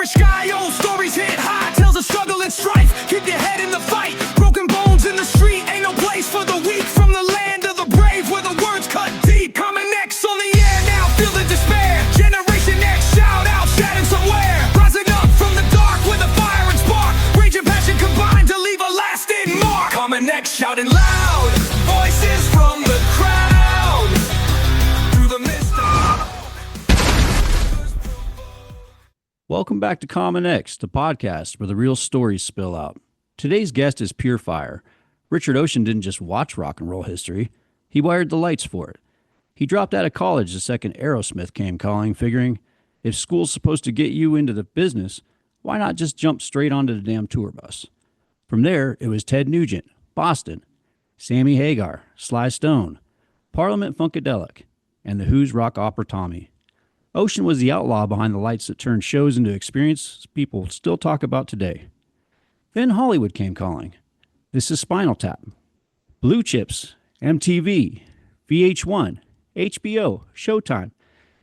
garish sky, old stories hit high, tales of struggle and strife. Keep your head in the fight. Broken bones in the street, ain't no place for the weak. From the land of the brave, where the words cut deep. Coming next on the air now, feel the despair. Generation X, shout out, shattered somewhere. Rising up from the dark with a fire and spark. Rage and passion combined to leave a lasting mark. Coming next, shouting loud, voices from the crowd. Through the mist of... Welcome back to Common X, the podcast where the real stories spill out. Today's guest is pure fire. Richard Oshen didn't just watch rock and roll history, he wired the lights for it. He dropped out of college the second Aerosmith came calling, figuring, if school's supposed to get you into the business, why not just jump straight onto the damn tour bus? From there, it was Ted Nugent, Boston, Sammy Hagar, Sly Stone, Parliament Funkadelic, and the Who's Rock Opera Tommy. Oshen was the outlaw behind the lights that turned shows into experiences people still talk about today. Then Hollywood came calling. This is Spinal Tap, Blue Chips, MTV, VH1, HBO, Showtime.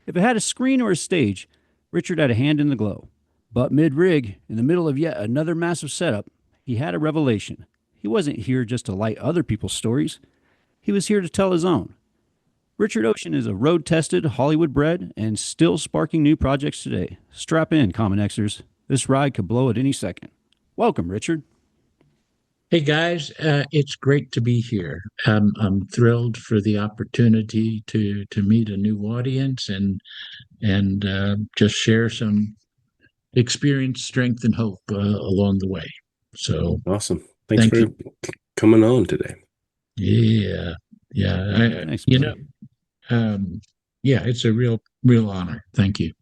If it had a screen or a stage, Richard had a hand in the glow. But mid-rig, in the middle of yet another massive setup, he had a revelation. He wasn't here just to light other people's stories. He was here to tell his own. Richard Oshen is a road-tested, Hollywood-bred, and still sparking new projects today. Strap in, Common Xers. This ride could blow at any second. Welcome, Richard. Hey, guys. It's great to be here. I'm thrilled for the opportunity to meet a new audience and just share some experience, strength, and hope along the way. So awesome. Thanks thank for you. coming on today. Yeah. Thanks, It's a real honor. Thank you.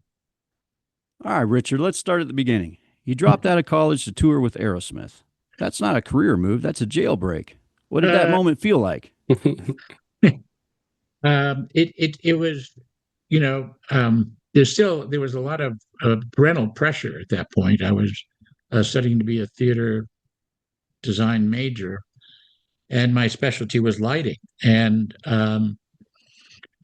All right, Richard, let's start at the beginning. You dropped out of college to tour with Aerosmith. That's not a career move. That's a jailbreak. What did that moment feel like? It was, there was a lot of parental pressure at that point. I was studying to be a theater design major, and my specialty was lighting. And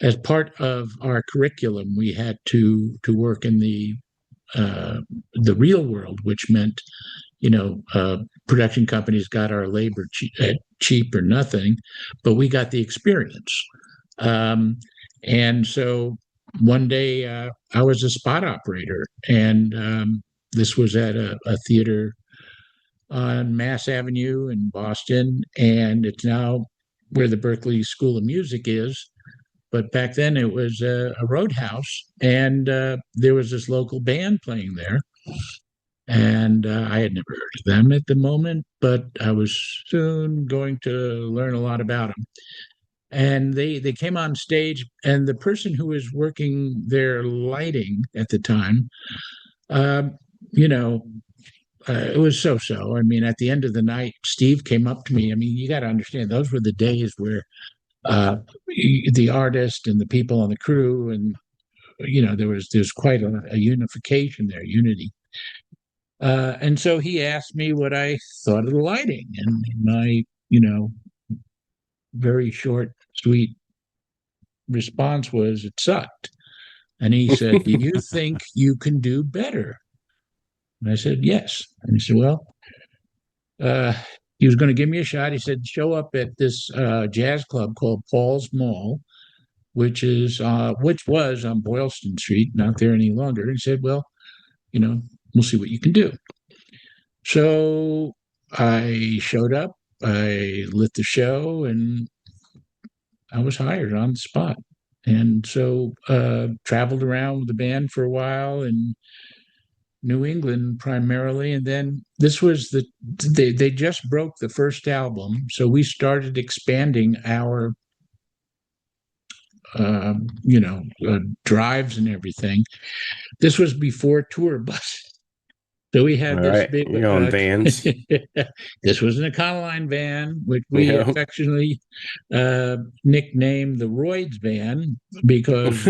as part of our curriculum, we had to work in the real world, which meant, production companies got our labor cheap or nothing, but we got the experience. And so one day I was a spot operator, and this was at a theater on Mass Avenue in Boston, and it's now where the Berklee School of Music is. But back then it was a roadhouse, and there was this local band playing there. And I had never heard of them at the moment, but I was soon going to learn a lot about them. And they came on stage, and the person who was working their lighting at the time, it was so-so. I mean, at the end of the night, Steve came up to me. I mean, you got to understand, those were the days where the artist and the people on the crew, and there's quite a unification there, unity. And so he asked me what I thought of the lighting, and my very short, sweet response was, it sucked. And he said, do you think you can do better? And I said, yes. And he said, well, he was going to give me a shot. He said, show up at this jazz club called Paul's Mall, which was on Boylston Street, not there any longer. And he said, well, we'll see what you can do. So I showed up, I lit the show, and I was hired on the spot. And so traveled around with the band for a while in New England primarily. And then this was they just broke the first album. So we started expanding our drives and everything. This was before tour buses. So we had this big vans. This was an Econoline van, which we affectionately nicknamed the Roids van, because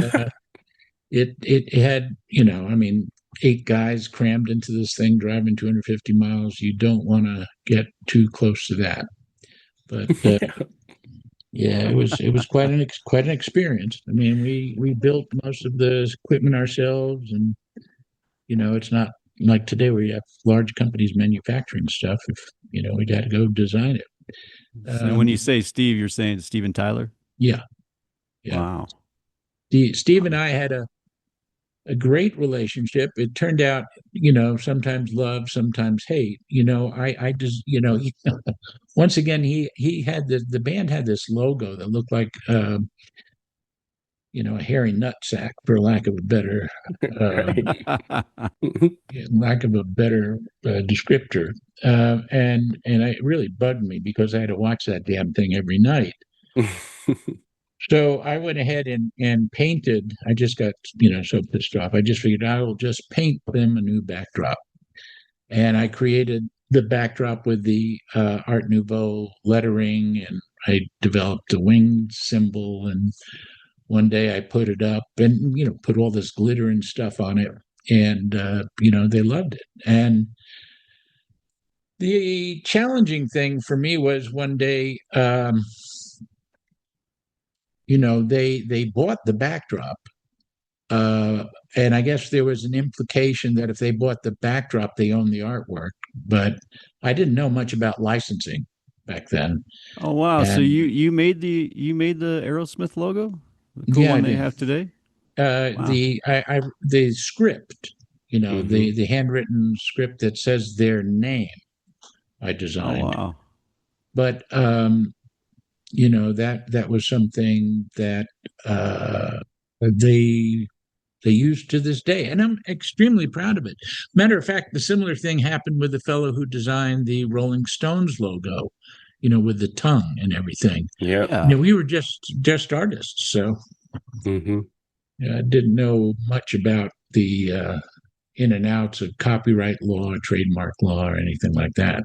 it had, 8 guys crammed into this thing driving 250 miles. You don't want to get too close to that. But it was quite an experience. I mean, we built most of the equipment ourselves, and it's not like today where you have large companies manufacturing stuff, if, we'd had to go design it. So when you say Steve, you're saying Steven Tyler? Yeah. Yeah. Wow. Steve and I had a great relationship. It turned out, sometimes love, sometimes hate. I just, once again, he had the band had this logo that looked like, a hairy nutsack, for lack of a better, descriptor. And it really bugged me because I had to watch that damn thing every night. So I went ahead and painted. I just got, so pissed off. I just figured I will just paint them a new backdrop. And I created the backdrop with the Art Nouveau lettering, and I developed the winged symbol. And one day I put it up and, put all this glitter and stuff on it. And, they loved it. And the challenging thing for me was one day, they bought the backdrop, and I guess there was an implication that if they bought the backdrop, they owned the artwork. But I didn't know much about licensing back then. Oh wow! So And you made the Aerosmith logo, the cool yeah, I one they did. have today. Wow. The script, Mhm. the handwritten script that says their name, I Oh designed. wow. But that was something that they use to this day, and I'm extremely proud of it. Matter of fact, the similar thing happened with the fellow who designed the Rolling Stones logo, with the tongue and everything. Yep. Yeah. We were just artists, so Hmm. I didn't know much about the in and outs of copyright law, trademark law, or anything like that.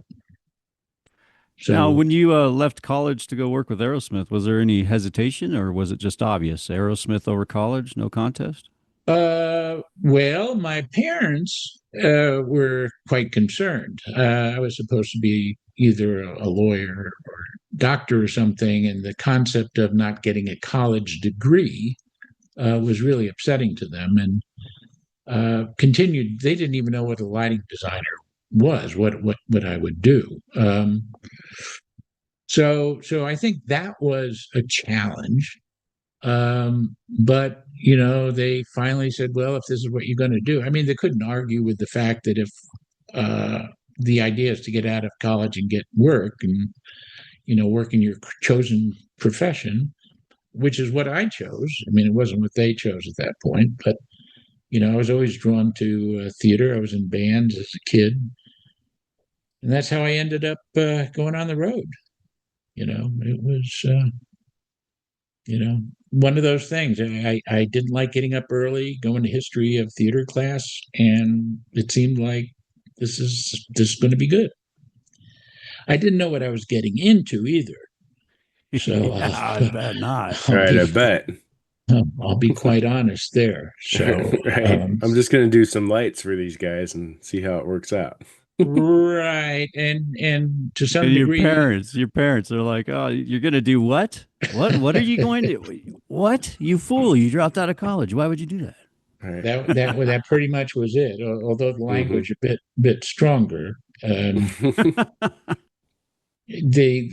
Now, So when you left college to go work with Aerosmith, was there any hesitation, or was it just obvious? Aerosmith over college, no contest? well, my parents were quite concerned. I was supposed to be either a lawyer or doctor or something, and the concept of not getting a college degree was really upsetting to them. And continued. They didn't even know what a lighting designer was, what I would do. So I think that was a challenge. But they finally said, well, if this is what you're going to do, I mean, they couldn't argue with the fact that if the idea is to get out of college and get work and, work in your chosen profession, which is what I chose. I mean, it wasn't what they chose at that point, but, I was always drawn to theater. I was in bands as a kid. And that's how I ended up going on the road. It was, one of those things. I didn't like getting up early, going to history of theater class, and it seemed like this is going to be good. I didn't know what I was getting into either, so Yeah, I bet not. I'll Right, be I bet. I'll be quite honest there. So Right. I'm just gonna do some lights for these guys and see how it works out. right, and to some And degree, your parents are like, "Oh, you're gonna do what? What are you going to? What? You fool! You dropped out of college. Why would you do that?" Right. that pretty much was it. Although the Hmm. language a bit stronger, they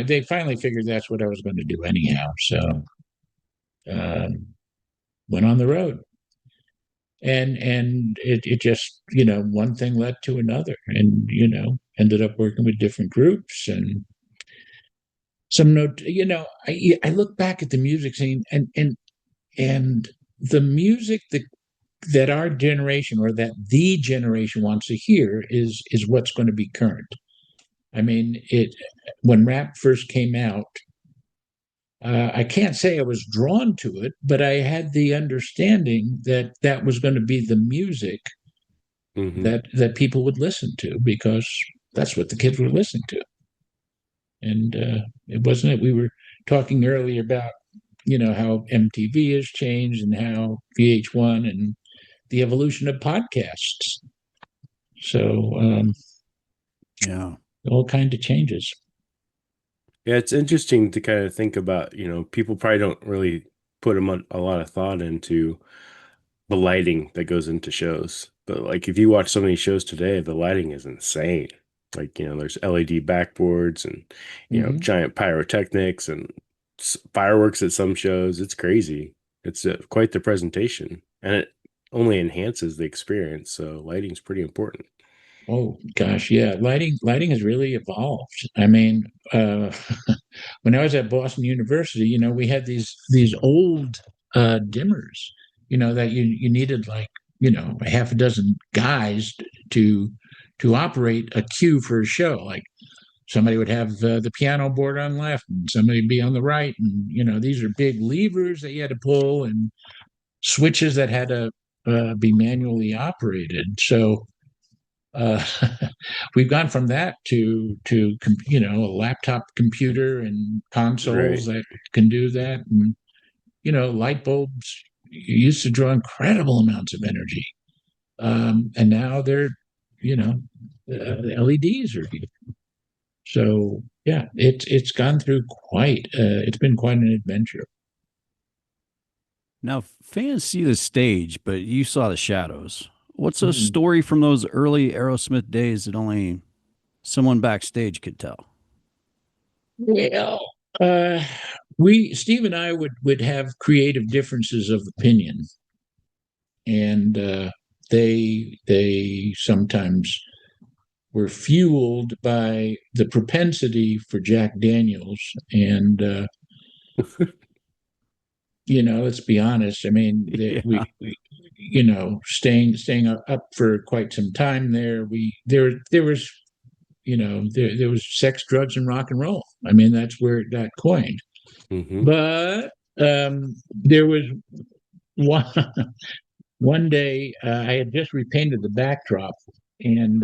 they finally figured that's what I was going to do anyhow. So um, went on the road, and it just one thing led to another, and ended up working with different groups and some note. I look back at the music scene and the music that our generation or that the generation wants to hear is what's going to be current. I mean, it when rap first came out, I can't say I was drawn to it, but I had the understanding that that was going to be the music Hmm. that people would listen to because that's what the kids were listening to. And it wasn't it. We were talking earlier about how MTV has changed and how VH1 and the evolution of podcasts. So Yeah. all kind of changes. Yeah, it's interesting to kind of think about, people probably don't really put a lot of thought into the lighting that goes into shows. But like if you watch so many shows today, the lighting is insane. Like, there's LED backboards and, Hmm. giant pyrotechnics and fireworks at some shows. It's crazy. It's quite the presentation, and it only enhances the experience. So lighting's pretty important. Oh gosh, yeah. Lighting has really evolved. I mean, when I was at Boston University, we had these old dimmers, that you needed like, a half a dozen guys to operate a cue for a show. Like somebody would have the piano board on left and somebody would be on the right, and these are big levers that you had to pull and switches that had to be manually operated. So uh, we've gone from that to a laptop computer and consoles Right. that can do that, and light bulbs used to draw incredible amounts of energy, and now they're LEDs are here. So yeah, it's gone through it's been quite an adventure. Now, fans see the stage, but you saw the shadows. What's a Hmm. story from those early Aerosmith days that only someone backstage could tell? Well, uh, we Steve and I would have creative differences of opinion, and they sometimes were fueled by the propensity for Jack Daniels, and let's be honest. I mean, Yeah. we staying up for quite some time there. There was there was sex, drugs, and rock and roll. I mean, that's where it got coined. Hmm. But there was one one day I had just repainted the backdrop, and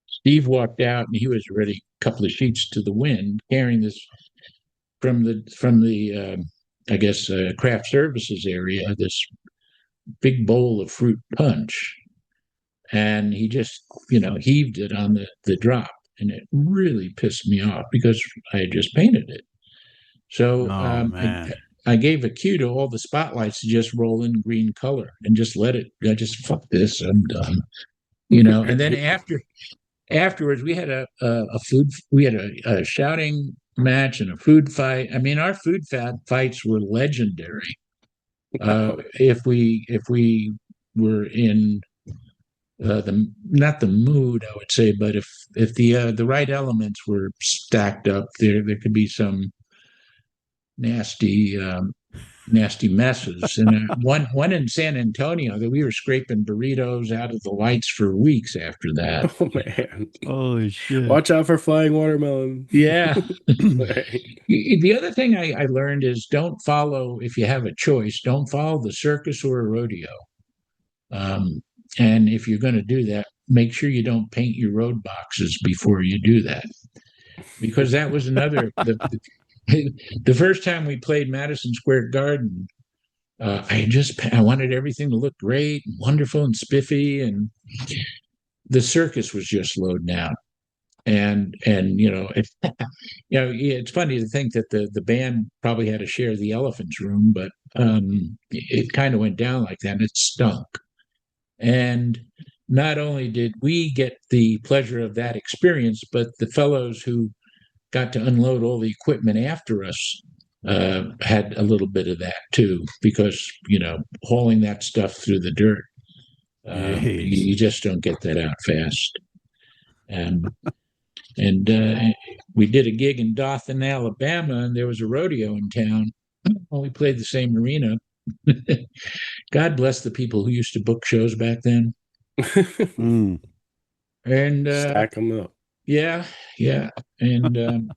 Steve walked out, and he was already a couple of sheets to the wind, carrying this from the I guess craft services area, this big bowl of fruit punch, and he just heaved it on the drop, and it really pissed me off because I had just painted it. So Oh man. I gave a cue to all the spotlights to just roll in green color and just let it. I just fuck this. I'm done. And then afterwards we had a food. We had a shouting match and a food fight. I mean, our fights were legendary. If we were in the not the mood, I would say, but if the right elements were stacked up, there could be some nasty nasty messes. And one in San Antonio that we were scraping burritos out of the lights for weeks after that. Oh man. Holy shit. Watch out for flying watermelon. Yeah. Right. The other thing I learned is don't follow, if you have a choice, don't follow the circus or a rodeo. Um, and if you're going to do that, make sure you don't paint your road boxes before you do that, because that was the first time we played Madison Square Garden. I wanted everything to look great and wonderful and spiffy, and the circus was just loading out. And it's funny to think that the band probably had to share the elephant's room, but it kind of went down like that. And it stunk. And not only did we get the pleasure of that experience, but the fellows who got to unload all the equipment after us had a little bit of that too, because hauling that stuff through the dirt, Jeez. you just don't get that out fast. And and we did a gig in Dothan, Alabama, and there was a rodeo in town. Well, we played the same arena. God bless the people who used to book shows back then. Mm. And Stack them up. yeah, yeah, and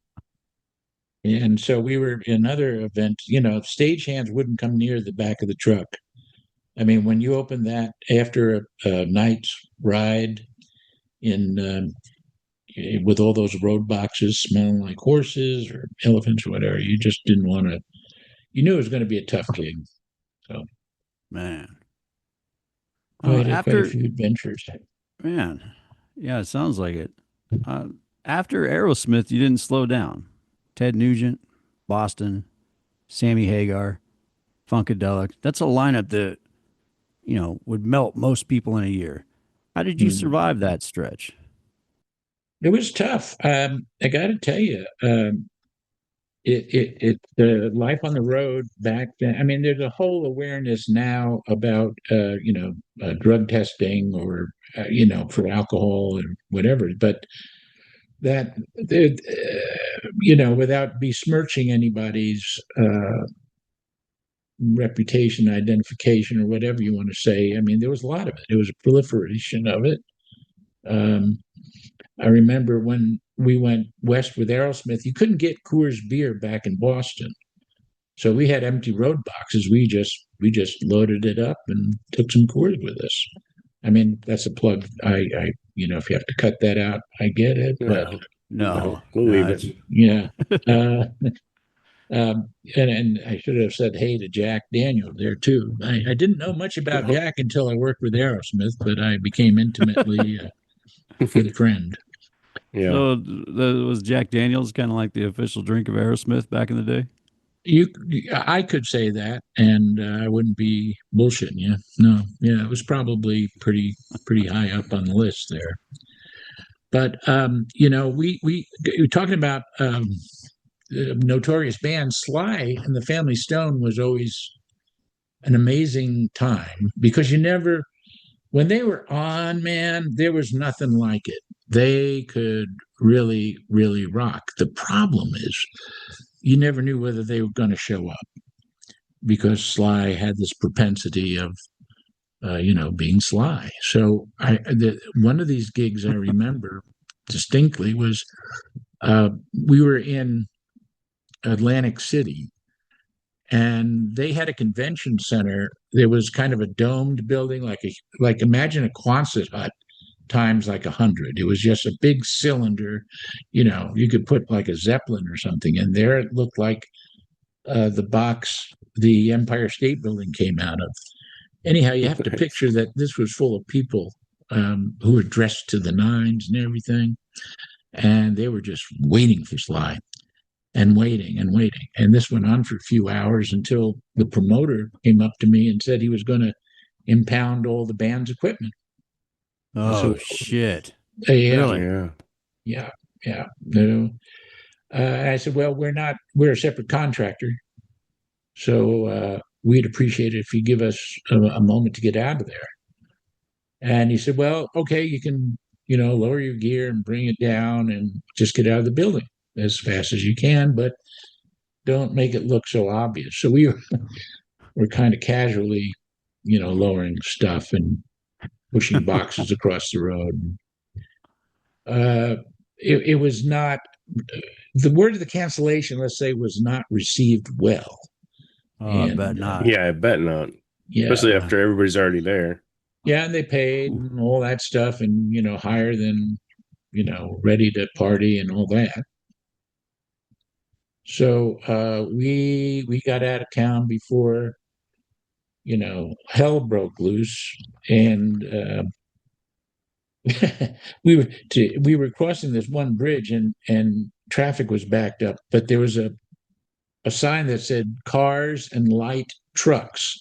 so we were in another event. Stagehands wouldn't come near the back of the truck. I mean, when you open that after a night's ride in with all those road boxes smelling like horses or elephants or whatever, you just didn't want to. You knew it was going to be a tough gig. So Man. quite a After few adventures. man. Yeah, it sounds like it. Uh, After Aerosmith, you didn't slow down. Ted Nugent, Boston, Sammy Hagar. Funkadelic. That's a lineup that, would melt most people in a year. How did you survive that stretch? It was tough. I got to tell you, the life on the road back then. I mean, there's a whole awareness now about drug testing or for alcohol or whatever. But that without besmirching anybody's reputation, identification, or whatever you want to say. I mean, there was a lot of it. It was a proliferation of it. I remember when we went west with Aerosmith, you couldn't get Coors beer back in Boston. So we had empty road boxes. We just loaded it up and took some Coors with us. I mean, that's a plug. I if you have to cut that out, I get it. But No, we'll leave it. yeah. And I should have said hey to Jack Daniels there too. I didn't know much about Jack until I worked with Aerosmith, but I became intimately good friend. Yeah. So was Jack Daniels kind of like the official drink of Aerosmith back in the day? I could say that, and I wouldn't be bullshitting you. No, yeah, it was probably pretty high up on the list there. But we were talking about notorious band Sly and the Family Stone was always an amazing time because when they were on, man, there was nothing like it. They could really, really rock. The problem is you never knew whether they were going to show up because Sly had this propensity of, being Sly. So one of these gigs I remember distinctly was we were in Atlantic City, and they had a convention center. There was kind of a domed building, like imagine a Quonset hut times like 100. It was just a big cylinder. You could put like a Zeppelin or something in there. It looked like the box the Empire State Building came out of. Anyhow, you have to picture that this was full of people who were dressed to the nines and everything, and they were just waiting for Sly. And waiting and waiting. And this went on for a few hours until the promoter came up to me and said he was going to impound all the band's equipment. Oh, shit. Yeah. Really? Yeah. No. I said, well, we're a separate contractor. So we'd appreciate it if you give us a moment to get out of there. And he said, well, okay, you can, lower your gear and bring it down and just get out of the building as fast as you can, but don't make it look so obvious. So we were kind of casually, lowering stuff and pushing boxes across the road. It was not, the word of the cancellation, let's say, was not received well. Oh, I bet not. Yeah, I bet not. Yeah. Especially after everybody's already there. Yeah, and they paid and all that stuff and, higher than, ready to party and all that. So we got out of town before, hell broke loose, and we were crossing this one bridge, and traffic was backed up, but there was a sign that said cars and light trucks.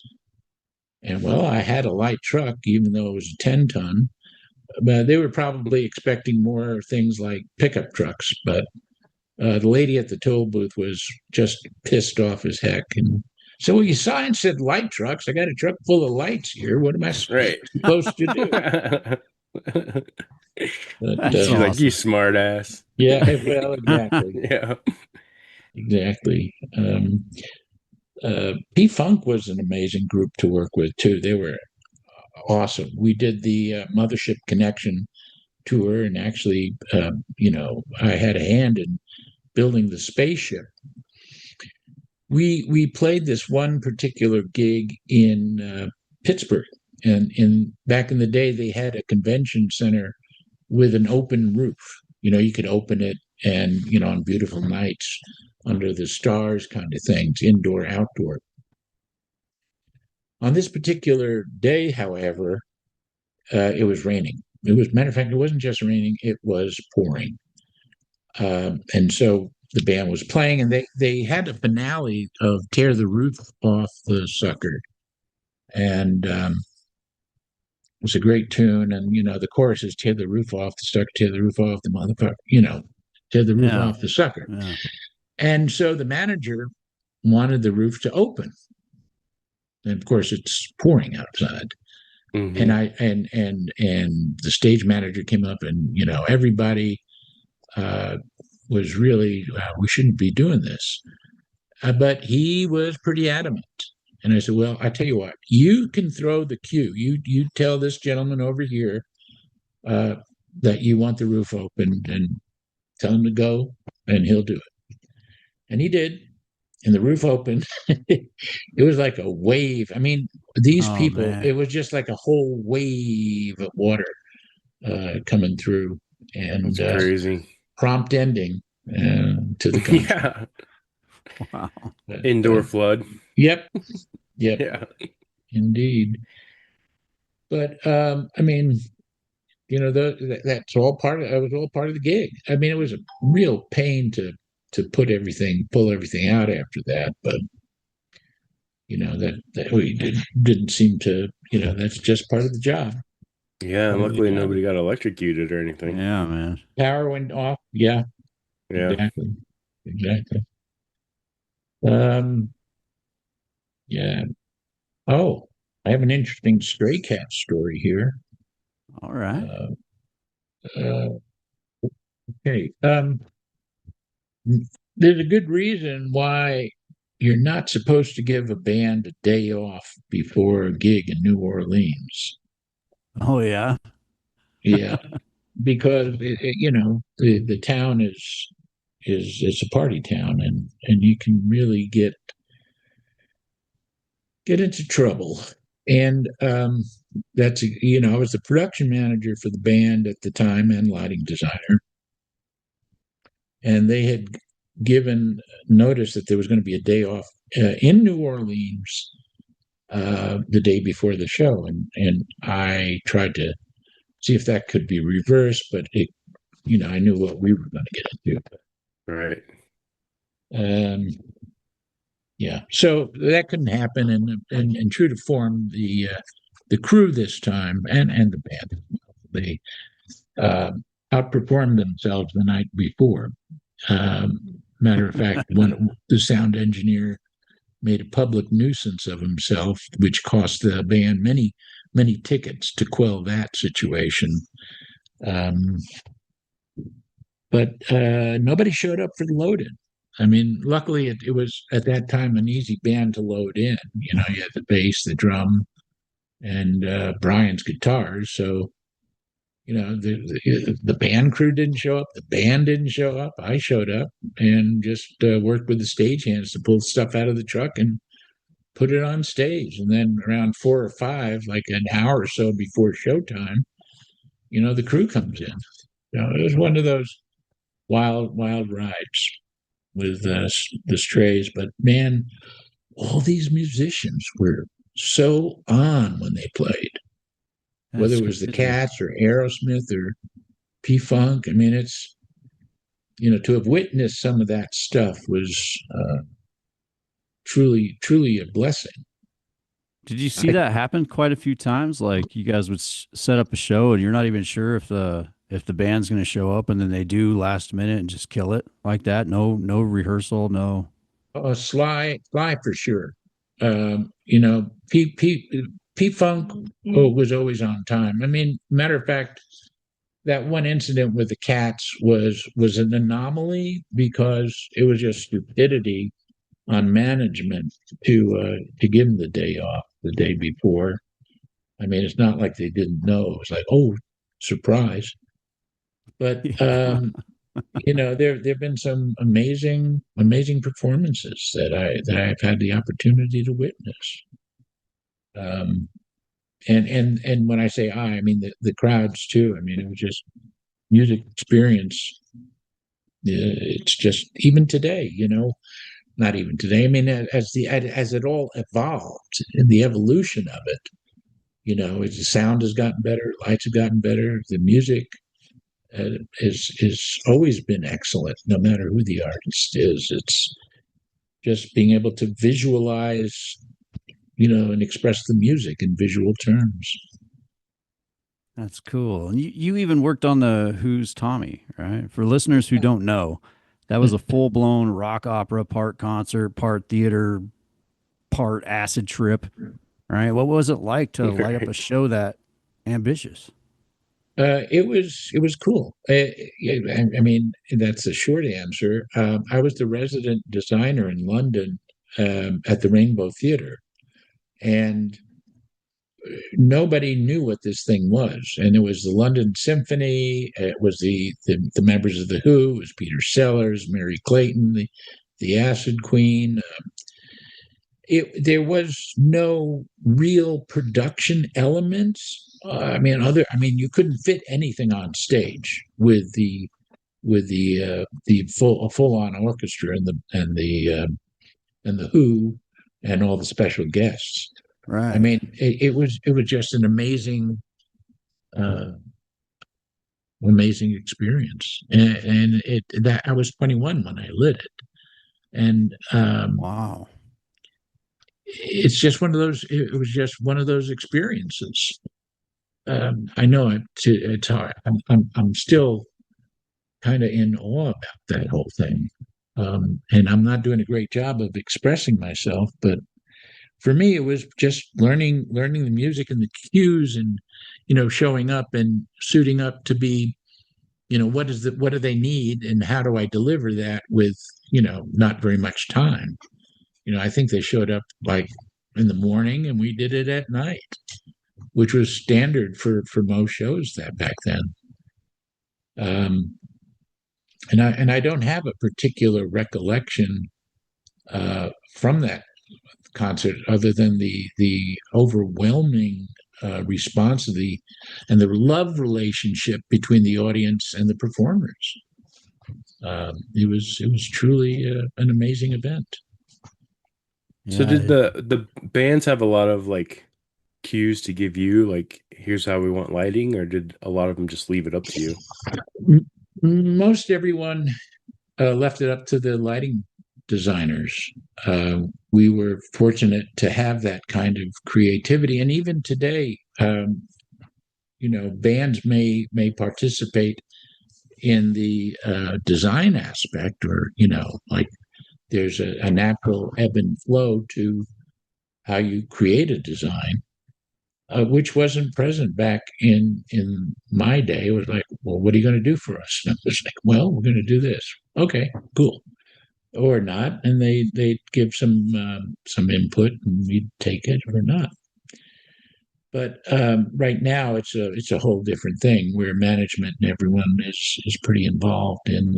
And well, I had a light truck, even though it was a 10-ton, but they were probably expecting more things like pickup trucks, but the lady at the toll booth was just pissed off as heck. And so, well, your sign said light trucks. I got a truck full of lights here. What am I supposed to do? But, she's awesome. Like, you smart ass. Yeah, well, exactly. Yeah. Exactly. P-Funk was an amazing group to work with, too. They were awesome. We did the Mothership Connection tour, and actually, I had a hand in building the spaceship. We played this one particular gig in Pittsburgh, and back in the day they had a convention center with an open roof. You could open it, and on beautiful nights under the stars, kind of things, indoor, outdoor. On this particular day, however, it was raining. Matter of fact, it wasn't just raining; it was pouring. And so the band was playing, and they had a finale of "Tear the Roof Off the Sucker," and it was a great tune. And the chorus is "Tear the roof off the sucker, tear the roof off the motherfucker," tear the roof Yeah. off the sucker. Yeah. And so the manager wanted the roof to open, and of course it's pouring outside. Mhm. And I and the stage manager came up, and everybody was really, we shouldn't be doing this, but he was pretty adamant. And I said, well, I tell you what, you can throw the cue. You tell this gentleman over here that you want the roof opened, and tell him to go, and he'll do it. And he did. And the roof opened. It was like a wave. I mean, these Oh, people, man. it was just like a whole wave of water coming through, and That's crazy. prompt ending to the concert. Yeah. Wow. Indoor flood. Yep. Yep. Yeah. Indeed. But I mean, that's all part of. It was all part of the gig. I mean, it was a real pain to pull everything out after that. But that we didn't seem to. That's just part of the job. Yeah. And luckily, nobody got electrocuted or anything. Yeah, man. Power went off. Yeah. Yeah. Exactly. Yeah. Oh, I have an interesting stray cat story here. All right. Okay. There's a good reason why you're not supposed to give a band a day off before a gig in New Orleans. Oh, yeah. Yeah, because the town is it's a party town, and you can really get into trouble. And that's I was the production manager for the band at the time and lighting designer, and they had given notice that there was going to be a day off in New Orleans the day before the show, and I tried to see if that could be reversed, but I knew what we were going to get into. Right. Yeah, so that couldn't happen, and true to form, the crew this time and the band, they outperformed themselves the night before. Matter of fact, when the sound engineer made a public nuisance of himself, which cost the band many tickets to quell that situation. But nobody showed up for the load-in. I mean, luckily it was at that time an easy band to load in. You had the bass, the drum, and Brian's guitars. So, the band crew didn't show up. The band didn't show up. I showed up and just worked with the stagehands to pull stuff out of the truck and put it on stage. And then around 4 or 5, like an hour or so before showtime, the crew comes in. It was one of those wild rides with the Strays. But man, all these musicians were so on when they played. Whether it was the Cats or Aerosmith or P-Funk. I mean, it's, to have witnessed some of that stuff was truly a blessing. Did you see that happen quite a few times? Like, you guys would set up a show and you're not even sure if the band's going to show up, and then they do last minute and just kill it like that. No rehearsal, no. Sly for sure. P-Funk was always on time. I mean, matter of fact, that one incident with the Cats was an anomaly because it was just stupidity on management to give them the day off the day before. I mean, it's not like they didn't know. It was like, oh, surprise. But there've been some amazing performances that I've had the opportunity to witness. And when I say I mean the crowds too. I mean, it was just music experience. It's just even today, not even today. I mean, as it all evolved in the evolution of it, as the sound has gotten better, lights have gotten better, the music is always been excellent, no matter who the artist is. It's just being able to visualize, and express the music in visual terms. That's cool. And you even worked on the Who's Tommy, right? For listeners who don't know, that was a full blown rock opera, part concert, part theater, part acid trip, right? What was it like to light up a show that ambitious? It was cool. I mean, that's a short answer. I was the resident designer in London at the Rainbow Theatre, and nobody knew what this thing was. And it was the London Symphony. It was the members of the Who. It was Peter Sellers, Mary Clayton, the Acid Queen. There was no real production elements. You couldn't fit anything on stage with the full on orchestra and the Who and all the special guests. Right. I mean, it was just an amazing experience, and that I was 21 when I lit it, and Wow. it's just one of those. It was just one of those experiences. I know it's hard. I'm still kind of in awe about that whole thing, and I'm not doing a great job of expressing myself, but for me, it was just learning the music and the cues, and showing up and suiting up to be, what do they need, and how do I deliver that with not very much time. I think they showed up like in the morning, and we did it at night, which was standard for most shows that back then. And I don't have a particular recollection from that concert other than the overwhelming response and the love relationship between the audience and the performers. It was truly an amazing event. So did the bands have a lot of like cues to give you, like, here's how we want lighting, or did a lot of them just leave it up to you? Most everyone left it up to the lighting designers. We were fortunate to have that kind of creativity, and even today, bands may participate in the design aspect, or like there's a natural ebb and flow to how you create a design, which wasn't present back in my day. It was like, well, what are you going to do for us? And it was like, well, we're going to do this. Okay, cool. Or not, and they'd give some input, and we'd take it or not. But right now, it's a whole different thing where management and everyone is pretty involved in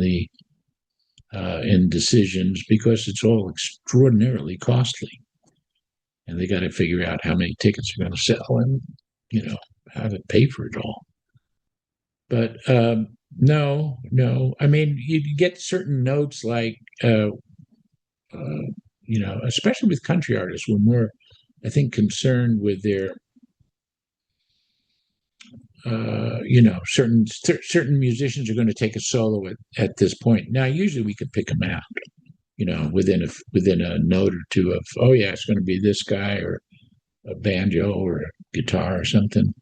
decisions, because it's all extraordinarily costly, and they got to figure out how many tickets are going to sell, and how to pay for it all. But no, I mean, you get certain notes like especially with country artists, we're more, I think, concerned with their certain musicians are going to take a solo at this point. Now, usually we could pick them out, within a note or two of, oh yeah, it's going to be this guy, or a banjo or a guitar or something.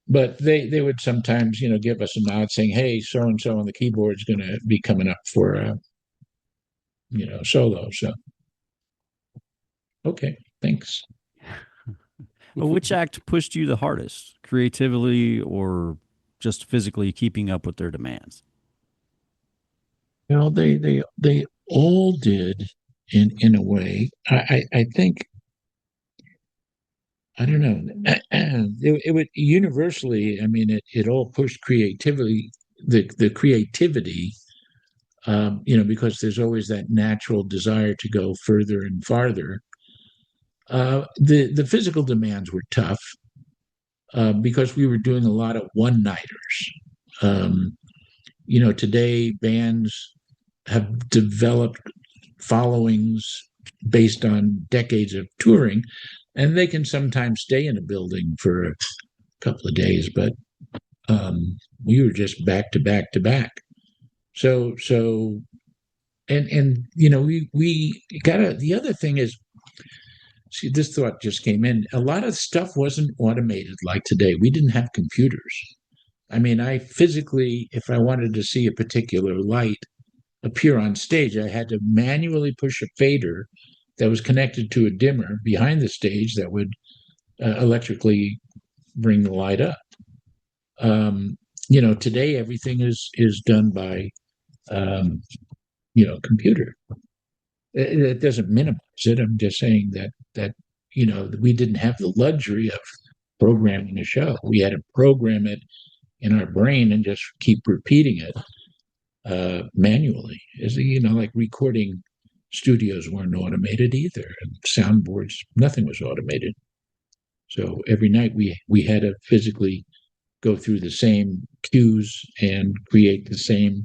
But they would sometimes, give us a nod saying, hey, so and so on the keyboard is going to be coming up for a solo. So okay, thanks. Well, which act pushed you the hardest, creatively or just physically keeping up with their demands? Well, they all did in a way. I think, I don't know. It would universally. I mean, it all pushed creativity. The creativity, because there's always that natural desire to go further and farther. The physical demands were tough because we were doing a lot of one-nighters. Today bands have developed followings based on decades of touring, and they can sometimes stay in a building for a couple of days. But We were just back to back to back. So and we got the other thing is, see, this thought just came in. A lot of stuff wasn't automated like today. We didn't have computers. I mean, I physically, if I wanted to see a particular light appear on stage, I had to manually push a fader that was connected to a dimmer behind the stage that would electrically bring the light up. Today everything is done by computer. It doesn't minimize it. I'm just saying that we didn't have the luxury of programming a show. We had to program it in our brain and just keep repeating it manually. Like recording studios weren't automated either, and soundboards, nothing was automated. So every night we had to physically go through the same cues and create the same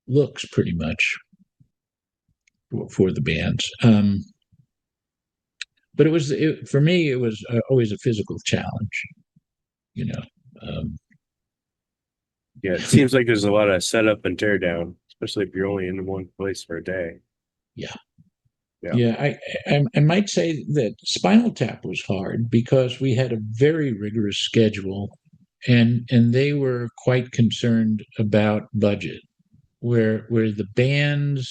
looks, pretty much, for the bands. But for me, it was always a physical challenge. Yeah, it seems like there's a lot of setup and tear down, especially if you're only in one place for a day. Yeah. Yeah. Yeah, I might say that Spinal Tap was hard because we had a very rigorous schedule, and they were quite concerned about budget, where the bands,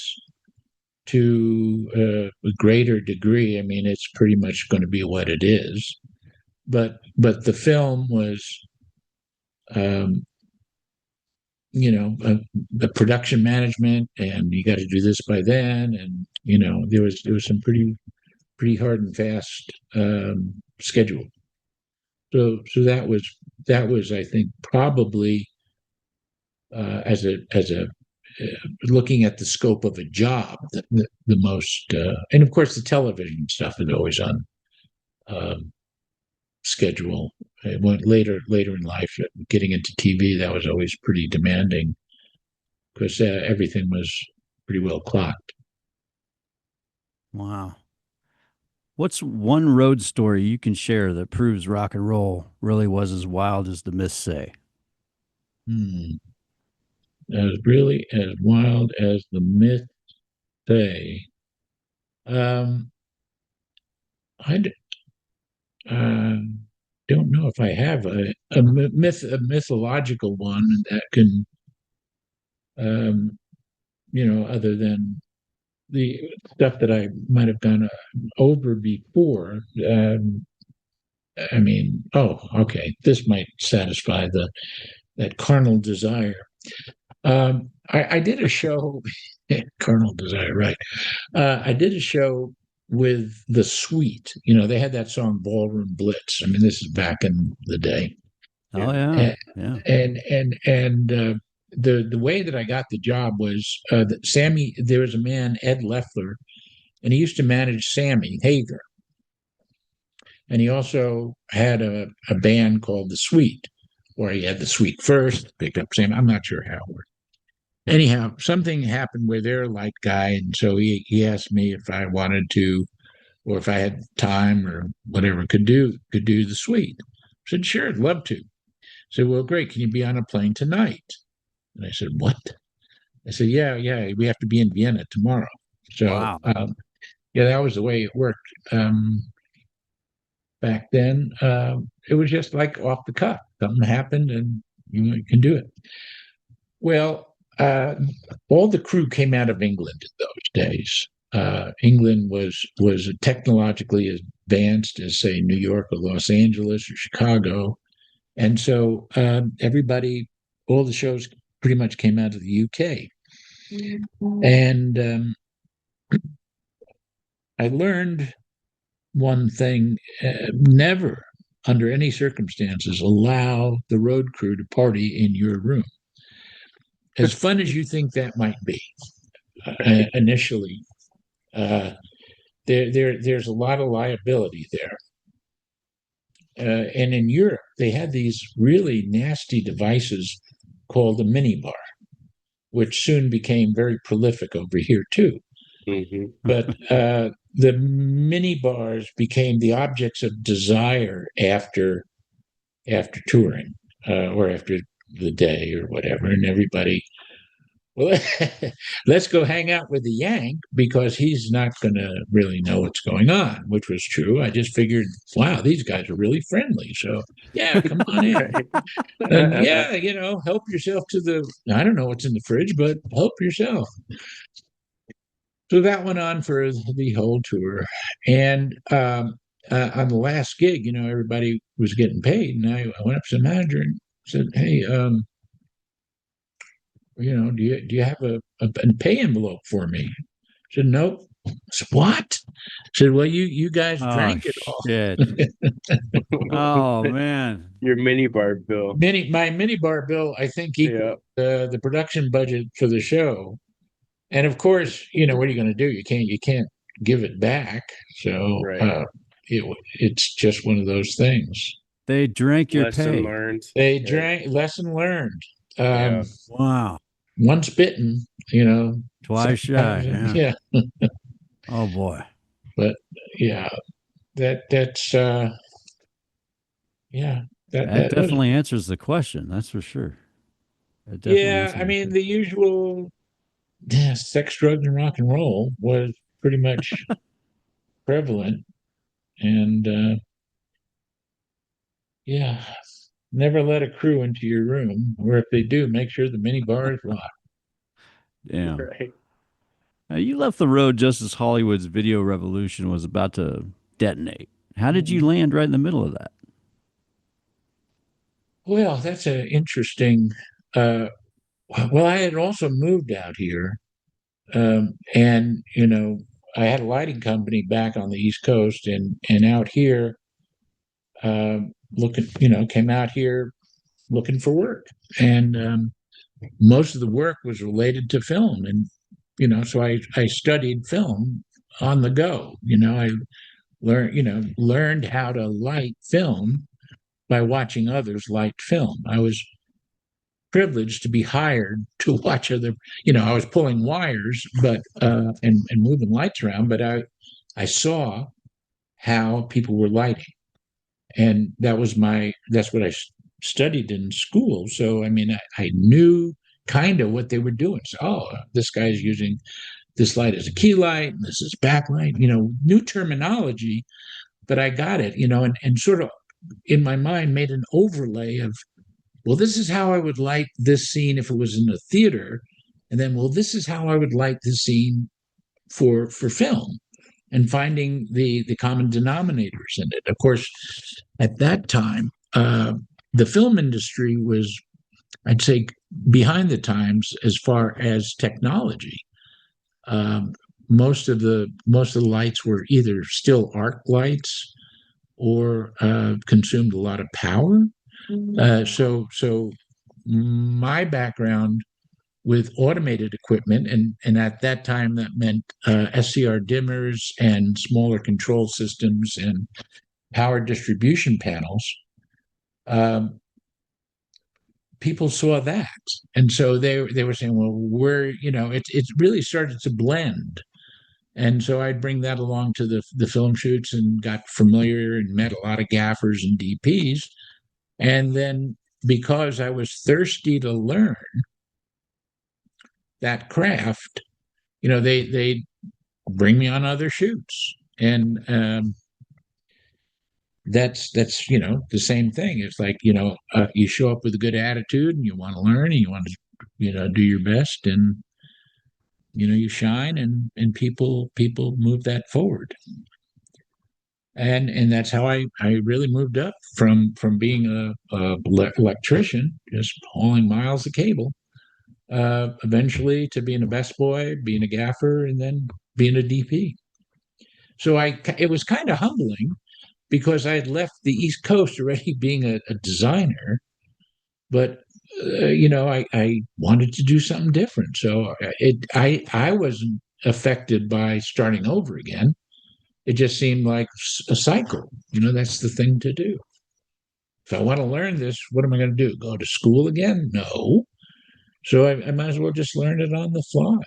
to a greater degree, I mean, it's pretty much going to be what it is, but the film was the production management, and you got to do this by then, and there was some pretty hard and fast schedule. So that was I think probably as a looking at the scope of a job, the most, and of course the television stuff is always on schedule. It went later in life, getting into TV, that was always pretty demanding because everything was pretty well clocked. Wow. What's one road story you can share that proves rock and roll really was as wild as the myths say? As really as wild as the myths say. I don't know if I have a mythological one that can, other than the stuff that I might have gone over before. I mean, okay, this might satisfy that carnal desire. I did a show, carnal desire, right? I did a show with the Sweet. They had that song "Ballroom Blitz." I mean, this is back in the day. Oh yeah, yeah. And the way that I got the job was that Sammy. There was a man, Ed Leffler, and he used to manage Sammy Hager, and he also had a band called the Sweet, where he had the Sweet first, picked up Sammy. I'm not sure how it worked. Anyhow, something happened where they're a light guy, and so he asked me if I wanted to, or if I had time or whatever, could do the Sweet. I said, sure, I'd love to. I said, well, great. Can you be on a plane tonight? And I said, what? I said, yeah, we have to be in Vienna tomorrow. So, Wow. yeah, that was the way it worked. Back then, it was just like off the cuff. Something happened, and you can do it. Well, all the crew came out of England in those days. England was technologically as advanced as, say, New York or Los Angeles or Chicago, and so everybody, all the shows pretty much came out of the UK. And I learned one thing: never, under any circumstances, allow the road crew to party in your room. As fun as you think that might be initially, there's a lot of liability there. And in Europe, they had these really nasty devices called a minibar, which soon became very prolific over here too. Mm-hmm. But the minibars became the objects of desire after touring. or after the day or whatever, and everybody, well, let's go hang out with the Yank because he's not going to really know what's going on, which was true. I just figured, wow, these guys are really friendly. So, yeah, come on in. And yeah, help yourself to I don't know what's in the fridge, but help yourself. So that went on for the whole tour. And on the last gig, everybody was getting paid. And I went up to the manager and said, hey, do you have a pay envelope for me? I said, nope. I said, what? I said, well, you guys drank it all. Shit. Oh man. Your mini bar bill. My mini bar bill, I think, equaled the production budget for the show. And of course, what are you going to do? You can't give it back. So Right. It's just one of those things. They drank your Lesson pay. learned. They drank. Lesson learned. Yeah. Wow. Once bitten, Twice shy. Yeah. Oh boy. But yeah, that's yeah. That definitely answers the question. That's for sure. Yeah, I mean the usual sex, drugs, and rock and roll was pretty much prevalent, and yeah, never let a crew into your room, or if they do, make sure the mini bar is locked. Yeah. Right. Now, you left the road just as Hollywood's video revolution was about to detonate. How did you land right in the middle of that? Well, that's an interesting. Well, I had also moved out here, and I had a lighting company back on the East Coast, and out here, came out here looking for work, and most of the work was related to film, and so I studied film on the go. I learned how to light film by watching others light film. I was privileged to be hired to watch other. I was pulling wires, but and moving lights around, but I saw how people were lighting, and that's what I studied in school. So I mean, I knew kind of what they were doing. So, this guy's using this light as a key light, and this is backlight. New terminology, but I got it. And sort of in my mind made an overlay of, well, this is how I would light this scene if it was in a theater, and then, well, this is how I would light the scene for film, and finding the common denominators in it. Of course, at that time, the film industry was, I'd say, behind the times as far as technology. Most of the lights were either still arc lights or consumed a lot of power. So my background with automated equipment, and at that time that meant SCR dimmers and smaller control systems and power distribution panels. People saw that, and so they were saying, well, it really started to blend. And so I'd bring that along to the film shoots and got familiar and met a lot of gaffers and DPs. And then, because I was thirsty to learn that craft, they bring me on other shoots. And that's the same thing. It's like, you show up with a good attitude and you want to learn and you want to do your best, and you shine, and people move that forward. And that's how I really moved up from being a electrician, just hauling miles of cable, eventually to being a best boy, being a gaffer, and then being a DP. So it was kind of humbling, because I had left the East Coast already being a designer, but I wanted to do something different. So I wasn't affected by starting over again. It just seemed like a cycle. That's the thing to do. If I want to learn this, what am I going to do? Go to school again? No. So I might as well just learn it on the fly.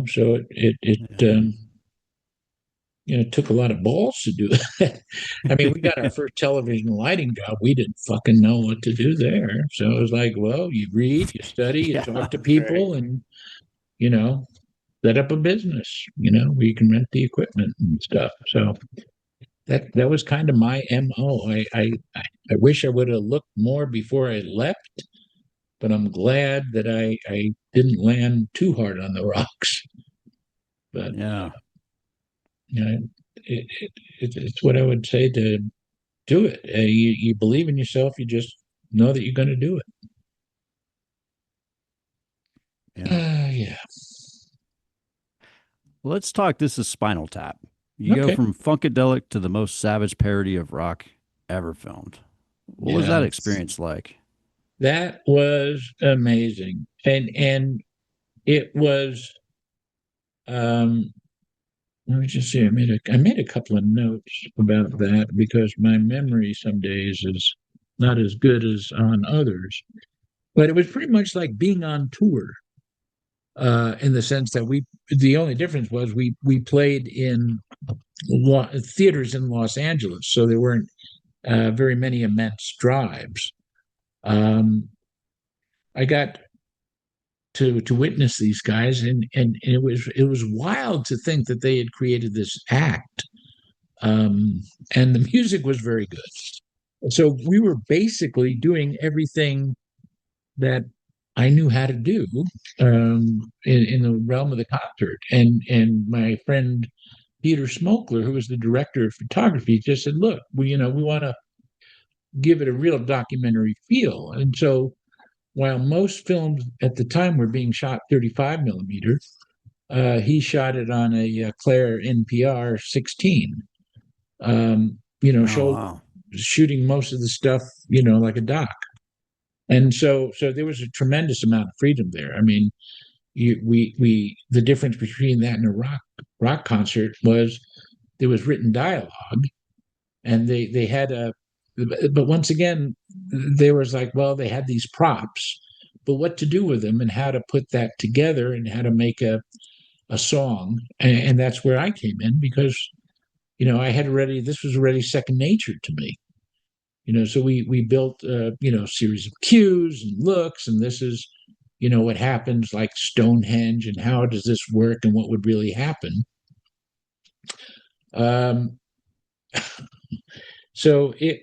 So it it took a lot of balls to do that. I mean, we got our first television lighting job. We didn't fucking know what to do there. So it was like, well, you read, you study, you Yeah, talk to right. people, and, you know, set up a business, where you can rent the equipment and stuff. So that was kind of my MO. I wish I would have looked more before I left, but I'm glad that I didn't land too hard on the rocks. But yeah. you know, it's what I would say to do it. You believe in yourself. You just know that you're going to do it. Yeah. Yeah. Well, let's talk. This is Spinal Tap. You go Okay. from Funkadelic to the most savage parody of rock ever filmed. What was Yeah. that experience like? That was amazing, and it was. Um, Let me just see. I made a couple of notes about that because my memory some days is not as good as on others. But it was pretty much like being on tour, in the sense that the only difference was we played in theaters in Los Angeles, so there weren't very many immense drives. Um, I got to witness these guys, and it was wild to think that they had created this act, and the music was very good. So we were basically doing everything that I knew how to do, in the realm of the concert. And my friend Peter Smokler, who was the director of photography, just said, "Look, we want to give it a real documentary feel." And so, while most films at the time were being shot 35 millimeter, he shot it on a Claire NPR 16. Oh, Showed wow. shooting most of the stuff, like a doc. And so there was a tremendous amount of freedom there. I mean, the difference between that and a rock concert was there was written dialogue, and they had but once again, there was like, well, they had these props, but what to do with them and how to put that together and how to make a song. And that's where I came in because, this was already second nature to me. So we built, a series of cues and looks, and this is, what happens like Stonehenge, and how does this work, and what would really happen. Um, so it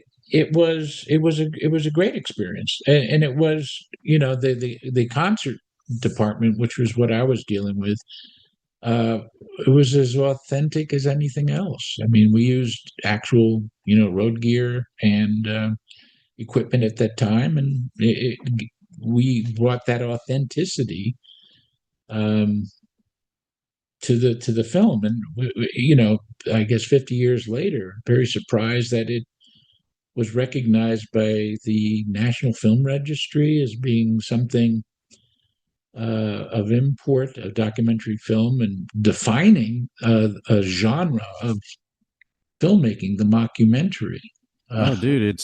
was a great experience, and it was, the concert department, which was what I was dealing with. It was as authentic as anything else. I mean, we used actual, road gear and equipment at that time, and we brought that authenticity, um, to the film. And I guess 50 years later, very surprised that it was recognized by the National Film Registry as being something of import, a documentary film, and defining a genre of filmmaking, the mockumentary. Oh, dude,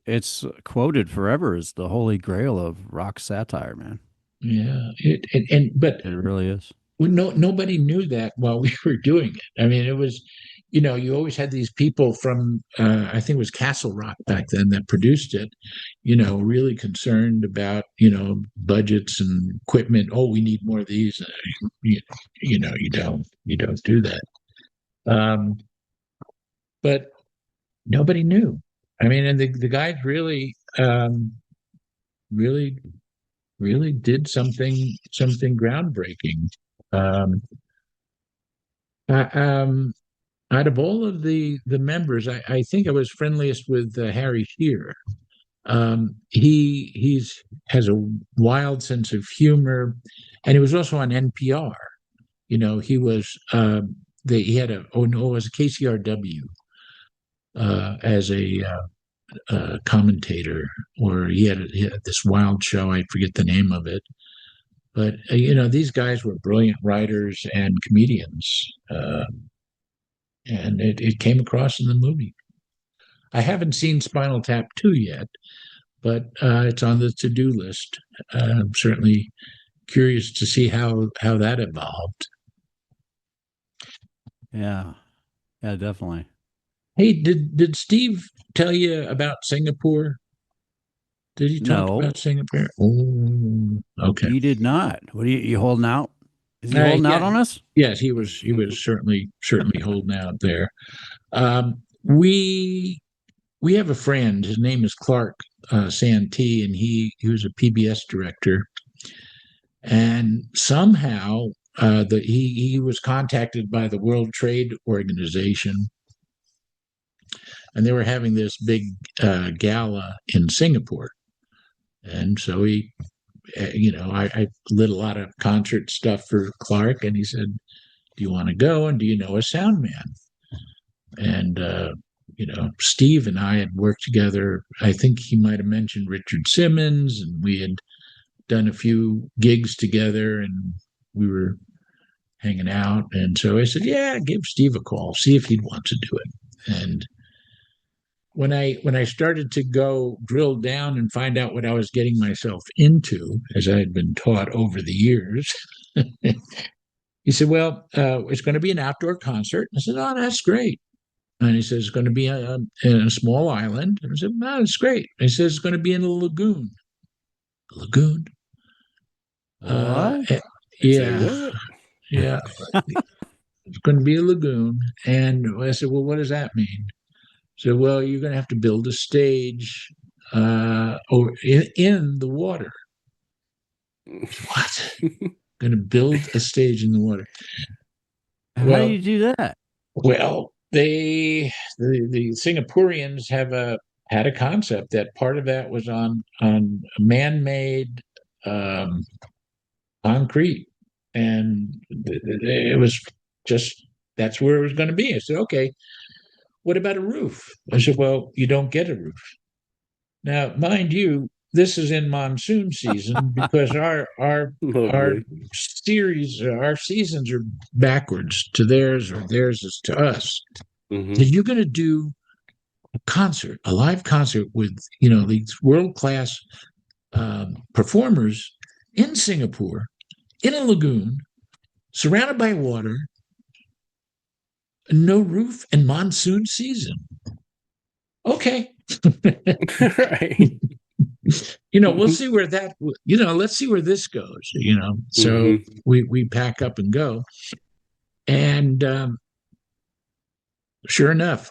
it's quoted forever as the holy grail of rock satire, man. Yeah, but It really is. nobody knew that while we were doing it. I mean, it was, you always had these people from, I think it was Castle Rock back then that produced it, really concerned about, budgets and equipment. Oh, we need more of these. You don't do that. Um, but nobody knew. I mean, and the guys really, really did something groundbreaking. Um, I, Out of all of the members, I think I was friendliest with Harry Shearer. He's has a wild sense of humor, and he was also on NPR. He was he had it was a KCRW, as a commentator, or he had this wild show. I forget the name of it, but these guys were brilliant writers and comedians, and it came across in the movie. I haven't seen Spinal Tap 2 yet, but it's on the to-do list. I'm certainly curious to see how that evolved. Yeah. Yeah, definitely. Hey, did Steve tell you about Singapore? Did he talk No, about Singapore? Oh, okay. he did not. What are you holding out? Is he holding out Yeah, on us? yes, he was certainly holding out there. We have a friend. His name is Clark Santee, and he was a PBS director. And somehow, he was contacted by the World Trade Organization, and they were having this big gala in Singapore. And so I lit a lot of concert stuff for Clark, and he said, "Do you want to go? And do you know a sound man?" And Steve and I had worked together. I think he might have mentioned Richard Simmons, and we had done a few gigs together, and we were hanging out. And so I said, "Yeah, give Steve a call, see if he'd want to do it." And when I started to go drill down and find out what I was getting myself into, as I had been taught over the years, he said, "Well, it's going to be an outdoor concert." I said, "Oh, that's great." And he says, "It's going to be in a small island." And I said, "No, that's great." He says, "It's going to be in a lagoon." A lagoon? What? Eh, I say yeah, what? yeah. It's going to be a lagoon. And I said, "Well, what does that mean?" So, "Well, you're going to have to build a stage or in the water." What? Going to build a stage in the water? How do Well, you do that? the Singaporeans had a concept that part of that was on man-made um, concrete, and it was just that's where it was going to be. I said, "Okay, what about a roof?" I said, "Well, you don't get a roof." Now, mind you, this is in monsoon season because our Lovely. our seasons are backwards to theirs, or theirs is to us. Hmm. Then you're going to do a live concert with these world class performers in Singapore, in a lagoon, surrounded by water, no roof, and monsoon season. Okay. Right. We'll see where that, let's see where this goes, So Hmm. we pack up and go. And sure enough,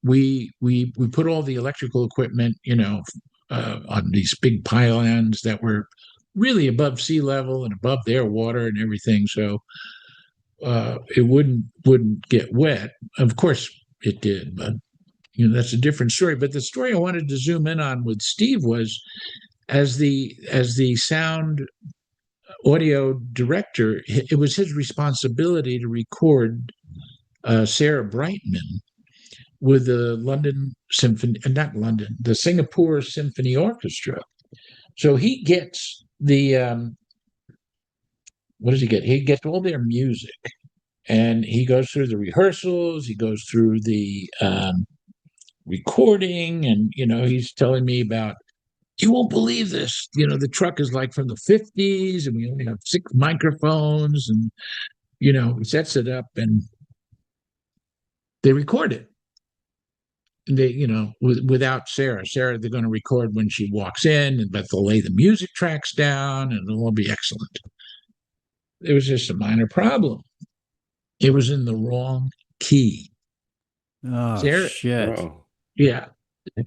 we put all the electrical equipment, on these big pylons that were really above sea level and above their water and everything. So it wouldn't get wet. Of course, it did, but that's a different story. But the story I wanted to zoom in on with Steve was as the sound audio director, it was his responsibility to record Sarah Brightman with the London Symphony, not London, the Singapore Symphony Orchestra. So he gets what does he get? He gets all their music, and he goes through the rehearsals. He goes through the recording, and he's telling me about. You won't believe this. The truck is like from the 50s, and we only have 6 microphones, and he sets it up, and they record it. They, without Sarah. Sarah, they're going to record when she walks in, but they'll lay the music tracks down, and it'll all be excellent. There was just a minor problem. It was in the wrong key. Oh Sarah, shit. Oh. yeah,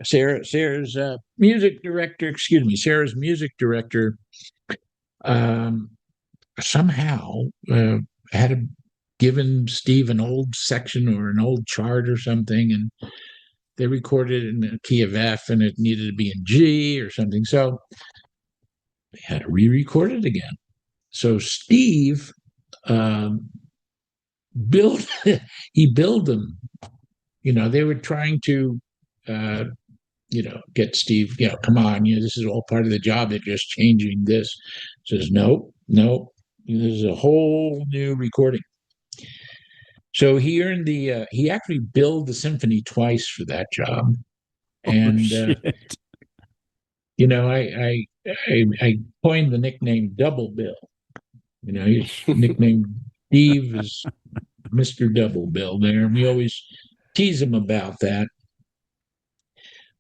Sarah's music director. Excuse me, Sarah's music director. Um, Somehow had given Steve an old section or an old chart or something, and they recorded it in the key of F, and it needed to be in G or something. So they had to re-record it again. So Steve um, built he built them. They were trying to uh, get Steve, come on, this is all part of the job. They're just changing this. Says, nope, nope. This is a whole new recording. So he actually billed the symphony twice for that job. Oh And, shit. I coined the nickname Double Bill. He's nicknamed Steve is Mr. Double Bill there. And we always tease him about that.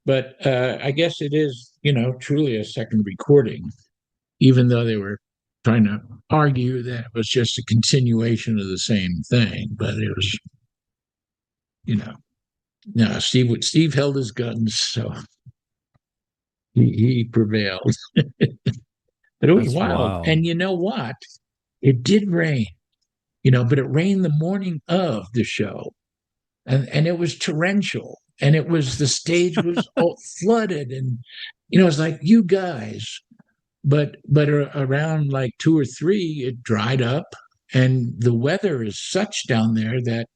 But I guess it is, truly a second recording, even though they were trying to argue that it was just a continuation of the same thing. But it was, no, Steve held his guns, so he prevailed. But it was That's wild. wild. And you know what? It did rain, but it rained the morning of the show. And it was torrential. And the stage was all flooded. And, it's like, you guys. But around like 2 or 3, it dried up. And the weather is such down there that,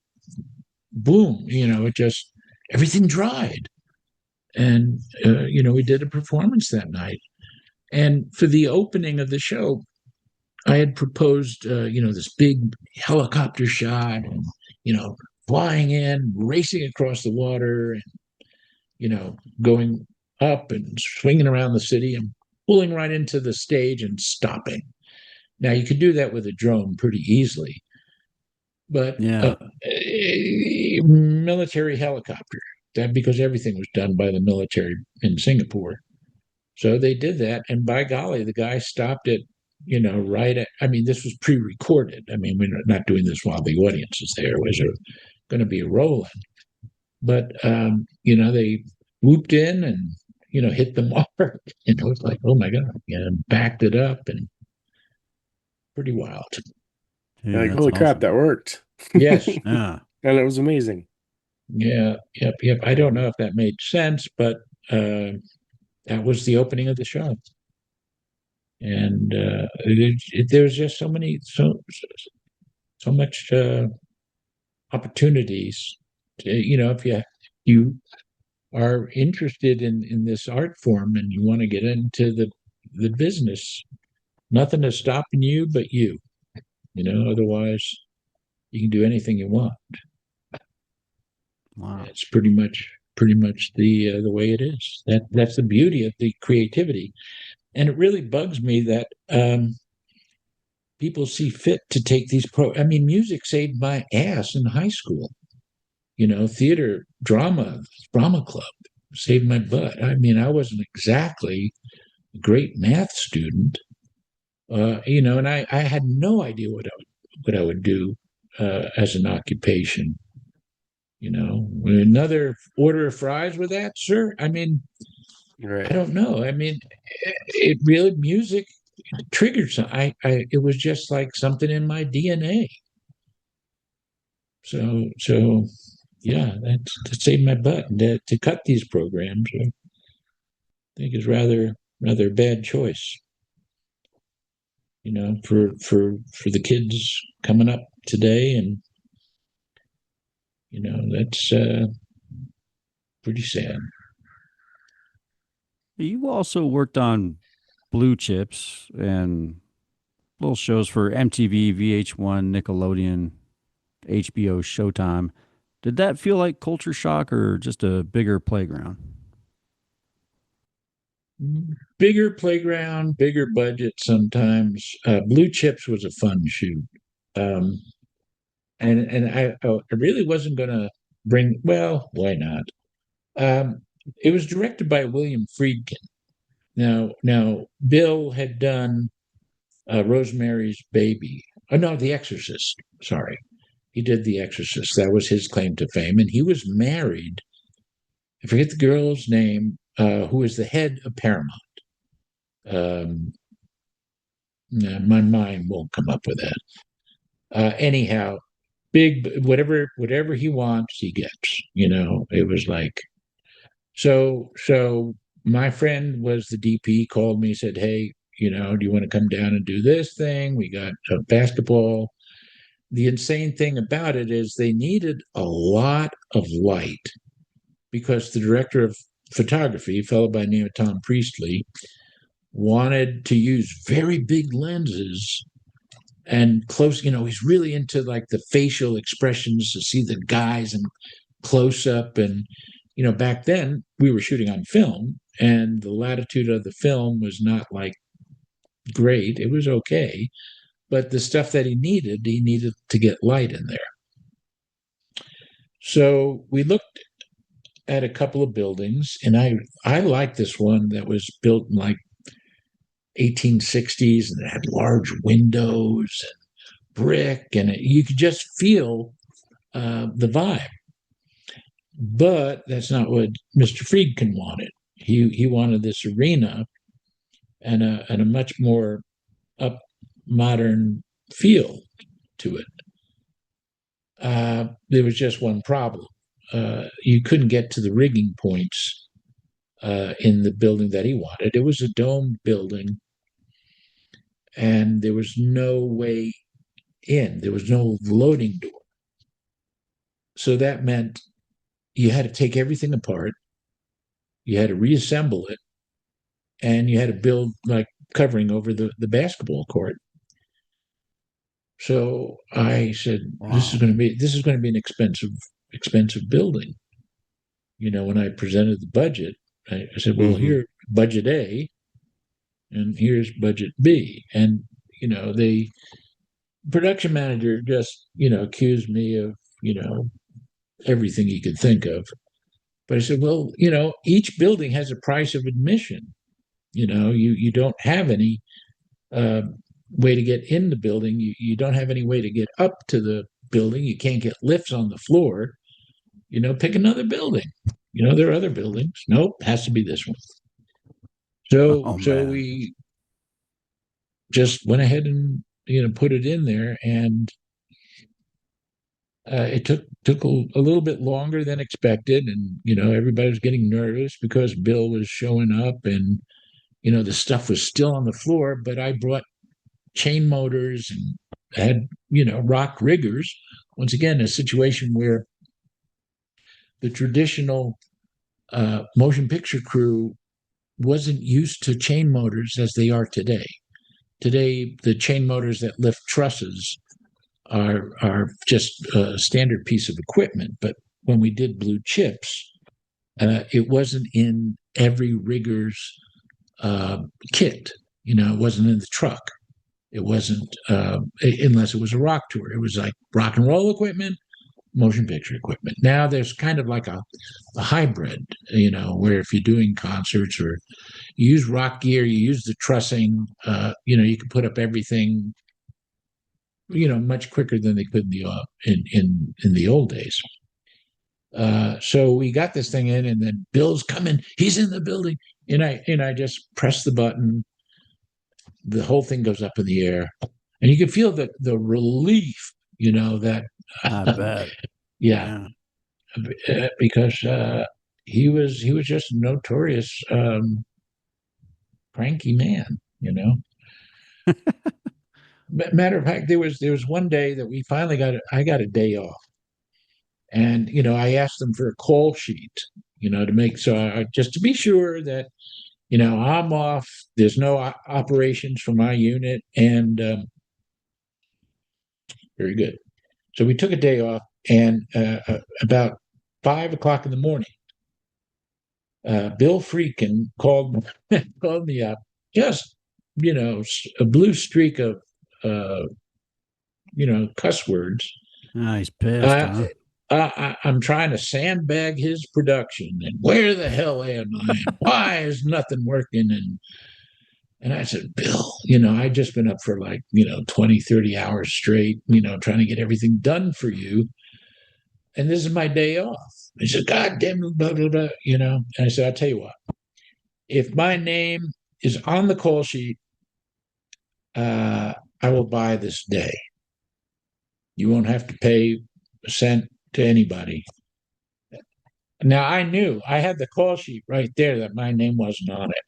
boom, it just, everything dried. And, we did a performance that night. And for the opening of the show, I had proposed, this big helicopter shot and, flying in, racing across the water and, going up and swinging around the city and pulling right into the stage and stopping. Now, you could do that with a drone pretty easily, but Yeah. Military helicopter, because everything was done by the military in Singapore. So they did that, and by golly, the guy stopped it, right at, this was pre-recorded. We're not doing this while the audience is there. It was going to be a roll-in. But, they whooped in and, hit the mark. And it was like, oh, my God. And backed it up, and pretty wild. Yeah, Like, that's holy crap, awesome. that worked. Yes. Yeah. And it was amazing. Yeah. Yep. I don't know if that made sense, but that was the opening of the show. And there's just so much opportunities. If you are interested in this art form and you want to get into the business, nothing is stopping you but you. Otherwise, you can do anything you want. Wow. It's pretty much the way it is. That's the beauty of the creativity. And it really bugs me that people see fit to take these music saved my ass in high school. Theater, drama club saved my butt. I wasn't exactly a great math student, and I had no idea what I would do as an occupation. Another order of fries with that, sir? Right. I don't know. It really, music triggered something. It was just like something in my DNA. So yeah, that saved my butt. And to cut these programs, I think is rather a bad choice. For the kids coming up today, and that's pretty sad. You also worked on Blue Chips and little shows for MTV, VH1, Nickelodeon, HBO, Showtime. Did that feel like culture shock or just a bigger playground? Bigger playground, bigger budget sometimes. Blue Chips was a fun shoot. And I really wasn't going to why not? It was directed by William Friedkin. Now Bill had done Rosemary's Baby. Oh, no, The Exorcist. Sorry. He did The Exorcist. That was his claim to fame. And he was married, I forget the girl's name, who was the head of Paramount. My mind won't come up with that. Anyhow, big, whatever he wants, he gets. It was like, so my friend was the DP, called me, said, hey, do you want to come down and do this thing? We got basketball. The insane thing about it is they needed a lot of light because the director of photography, a fellow by the name of Tom Priestley, wanted to use very big lenses and close, he's really into like the facial expressions to see the guys and close up. And, back then we were shooting on film and the latitude of the film was not like great. It was okay. But the stuff that he needed to get light in there. So we looked at a couple of buildings, and I liked this one that was built in like 1860s, and it had large windows and brick, and you could just feel the vibe. But that's not what Mr. Friedkin wanted. He wanted this arena and a much more up modern feel to it. There was just one problem. You couldn't get to the rigging points in the building that he wanted. It was a domed building, and there was no way in. There was no loading door. So that meant you had to take everything apart. You had to reassemble it, and you had to build like covering over the basketball court. So I said, Wow. this is going to be an expensive building. When I presented the budget, I said, well, here, budget A, and here's budget B. And, the production manager just, accused me of, everything he could think of. But I said, well, each building has a price of admission. You don't have any way to get in the building. You don't have any way to get up to the building. You can't get lifts on the floor. Pick another building. There are other buildings. Nope, has to be this one. So we just went ahead and put it in there, and it took a little bit longer than expected, and everybody was getting nervous because Bill was showing up, and the stuff was still on the floor. But I brought chain motors and had rock riggers. Once again, a situation where the traditional motion picture crew wasn't used to chain motors as they are today. Today, the chain motors that lift trusses are just a standard piece of equipment. But when we did Blue Chips, it wasn't in every rigger's kit. It wasn't in the truck. It wasn't, unless it was a rock tour. It was like rock and roll equipment, motion picture equipment. Now there's kind of like a hybrid, where if you're doing concerts or you use rock gear, you use the trussing, you can put up everything, much quicker than they could in the old days. So we got this thing in, and then Bill's coming. He's in the building, and I just press the button. The whole thing goes up in the air, and you can feel the relief, that I bet. yeah. Because he was just a notorious cranky man, Matter of fact, there was one day that we finally I got a day off, and I asked them for a call sheet, to make just to be sure that I'm off. There's no operations for my unit, and very good. So we took a day off, and about 5 o'clock in the morning, Bill Friedkin called me up, just a blue streak of cuss words. Oh, he's pissed. I'm trying to sandbag his production, and where the hell am I? Why is nothing working? And I said, Bill, I'd just been up for like 20, 30 hours straight, trying to get everything done for you, and this is my day off. He said, God damn it, blah, blah, blah, And I said, I'll tell you what, if my name is on the call sheet, I will buy this day. You won't have to pay a cent to anybody. Now, I knew I had the call sheet right there that my name wasn't on it,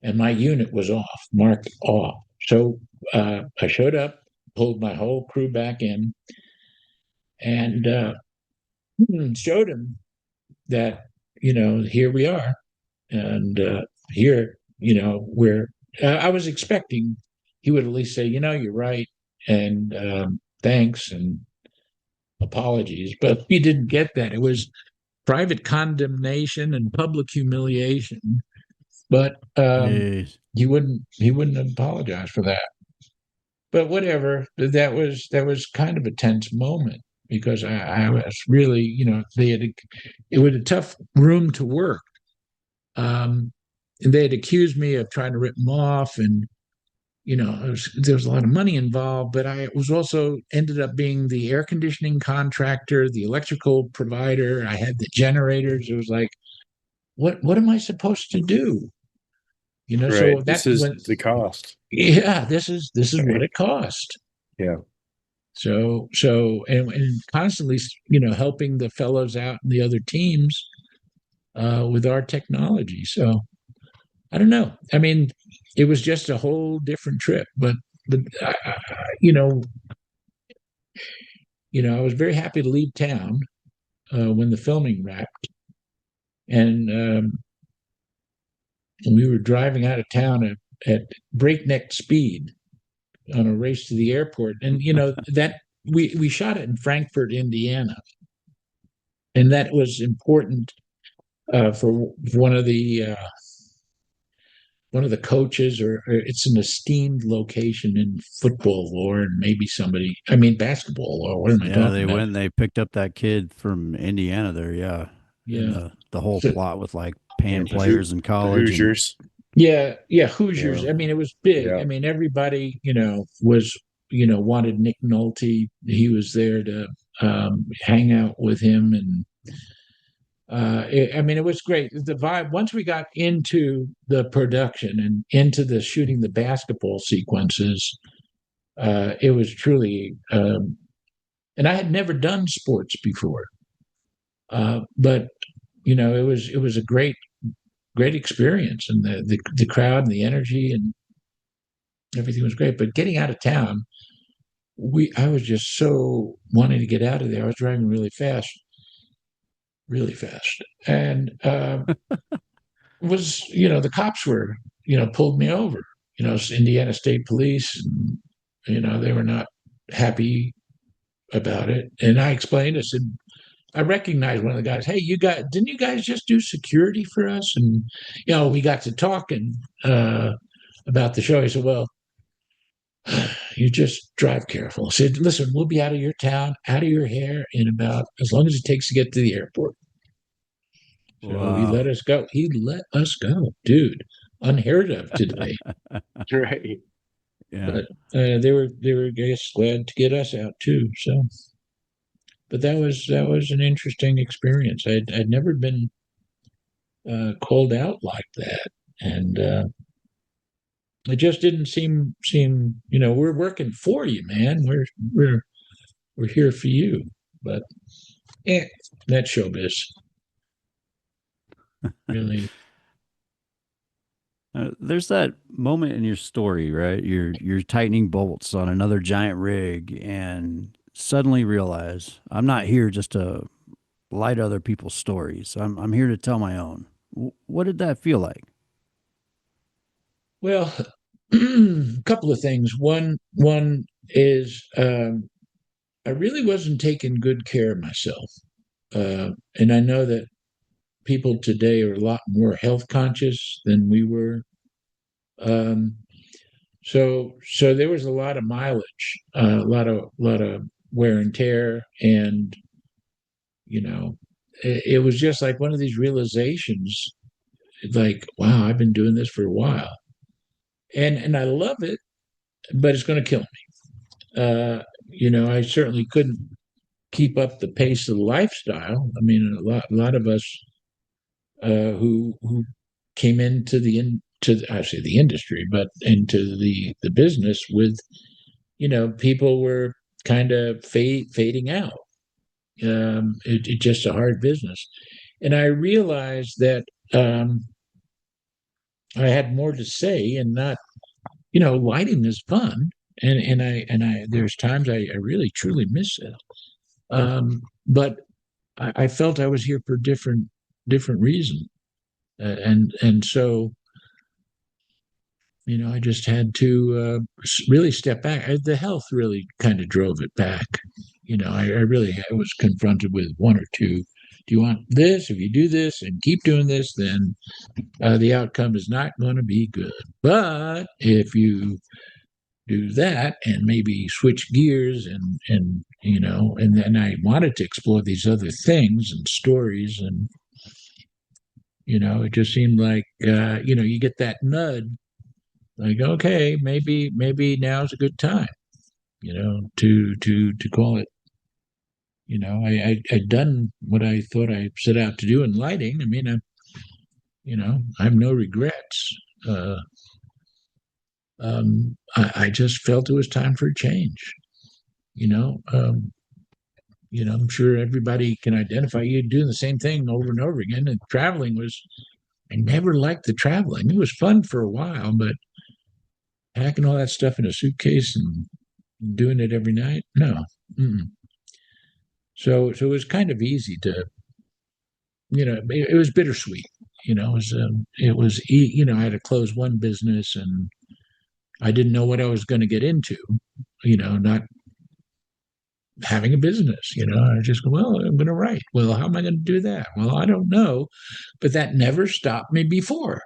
and my unit was off, marked off. So I showed up, pulled my whole crew back in, and showed him that, here we are. And here, where I was expecting he would at least say, you're right, and thanks, and apologies. But he didn't get that. It was private condemnation and public humiliation. But he wouldn't apologize for that. But whatever. That was kind of a tense moment, because I was really, it was a tough room to work. And they had accused me of trying to rip them off, and there was a lot of money involved, but I was also ended up being the air conditioning contractor, the electrical provider. I had the generators. It was like, what am I supposed to do? Right. So This that's is when, the cost. yeah, this is what Right. it cost. Yeah. And constantly, helping the fellows out in the other teams with our technology. So I don't know. I mean, it was just a whole different trip, but you know, I was very happy to leave town when the filming wrapped, and we were driving out of town at breakneck speed on a race to the airport, and that we shot it in Frankfurt, Indiana, and that was important for one of the coaches, or it's an esteemed location in football lore, and maybe basketball lore. What am I Yeah, talking they about? went and they picked up that kid from Indiana there, yeah. And Yeah. the whole So, plot with like Yeah. paying players in The college and Hoosiers. yeah, Hoosiers. Yeah. I mean, it was big. Yeah. I mean, everybody, was, wanted Nick Nolte. He was there to hang out with him, and it was great. The vibe once we got into the production and into the shooting the basketball sequences, it was truly. And I had never done sports before, but it was a great experience, and the crowd and the energy and everything was great. But getting out of town, I was just so wanting to get out of there. I was driving really fast, and the cops were pulled me over. It's Indiana State Police, and they were not happy about it. And I explained. I said, I recognized one of the guys. Hey, didn't you guys just do security for us? And we got to talking about the show. He said, well, you just drive careful. I said, listen, we'll be out of your town, out of your hair in about as long as it takes to get to the airport. So he let wow. us go. He let us go, dude. Unheard of today. Right. Yeah. But they were I guess glad to get us out too. So, but that was an interesting experience. I'd never been called out like that, and it just didn't seem. We're working for you, man. We're here for you. But that's showbiz. Really. There's that moment in your story, right? You're tightening bolts on another giant rig and suddenly realize I'm not here just to light other people's stories. I'm here to tell my own. What did that feel like? Well, a couple of things. One is I really wasn't taking good care of myself, and I know that people today are a lot more health conscious than we were. Um, so there was a lot of mileage, a lot of wear and tear, and it was just like one of these realizations, like, wow, I've been doing this for a while, and I love it, but it's going to kill me. I certainly couldn't keep up the pace of the lifestyle. I mean, a lot of us who came into I say the industry, but into the business with, people were kind of fading out. It's just a hard business, and I realized that I had more to say, and not, lighting is fun, and I there's times I really truly miss it, but I felt I was here for different reason, and so I just had to really step back. The health really kind of drove it back. I was confronted with one or two. Do you want this? If you do this and keep doing this, then the outcome is not going to be good. But if you do that and maybe switch gears and and then I wanted to explore these other things and stories, and it just seemed like you get that nudge, like, okay, maybe now's a good time, to call it. I'd done what I thought I set out to do in lighting. I mean, I have no regrets. I just felt it was time for a change. You know, um, I'm sure everybody can identify you doing the same thing over and over again. And traveling was, I never liked the traveling. It was fun for a while, but packing all that stuff in a suitcase and doing it every night, no. Mm-mm. So it was kind of easy to, it was bittersweet. I had to close one business and I didn't know what I was going to get into, not having a business. I just go, well, I'm going to write. Well, how am I going to do that? Well, I don't know, but that never stopped me before.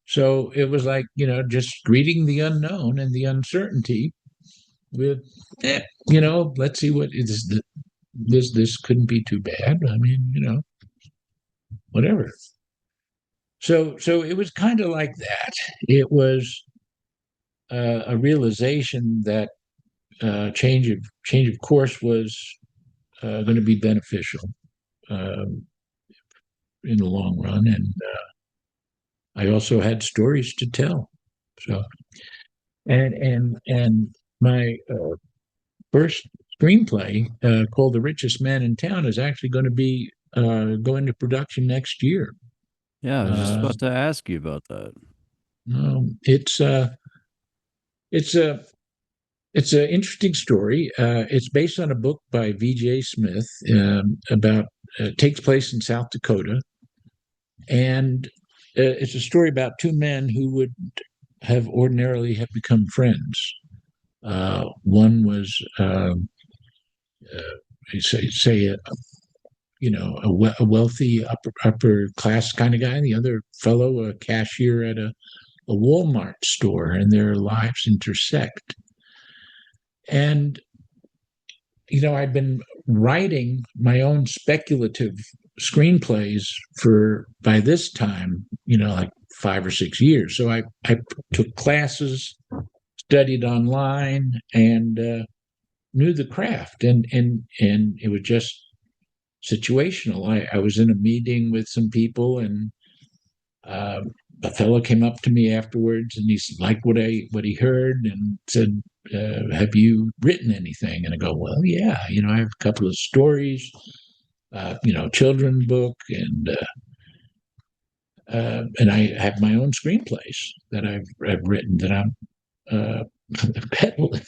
So it was like, just greeting the unknown and the uncertainty with, let's see what is this couldn't be too bad. I mean, whatever. So it was kind of like that. It was a realization that change of course was going to be beneficial um, in the long run, and I also had stories to tell. So and my first screenplay called "The Richest Man in Town" is actually going to be going to production next year. Yeah, I was just Uh, about to ask you about that. it's it's a It's an interesting story. It's based on a book by V.J. Smith about takes place in South Dakota, and it's a story about two men who would have ordinarily have become friends. One was say a wealthy upper class kind of guy, and the other fellow a cashier at a Walmart store, and their lives intersect. And I'd been writing my own speculative screenplays for by this time, like 5 or 6 years. So I took classes, studied online, and knew the craft, and it was just situational. I was in a meeting with some people, and uh, a fellow came up to me afterwards, and he liked what he heard, and said, "Have you written anything?" And I go, "Well, yeah, I have a couple of stories, children book, and I have my own screenplays that I've written that I'm peddling."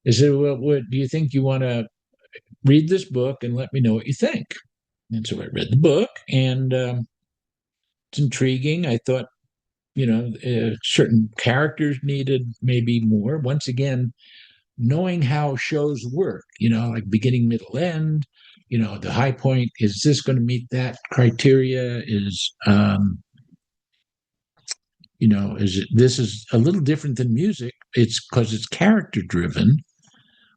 I said, "Well, what do you think? You want to read this book and let me know what you think?" And so I read the book, and it's intriguing. I thought, certain characters needed maybe more. Once again, knowing how shows work, like beginning, middle, end, the high point, is this going to meet that criteria? This is a little different than music. It's because it's character driven.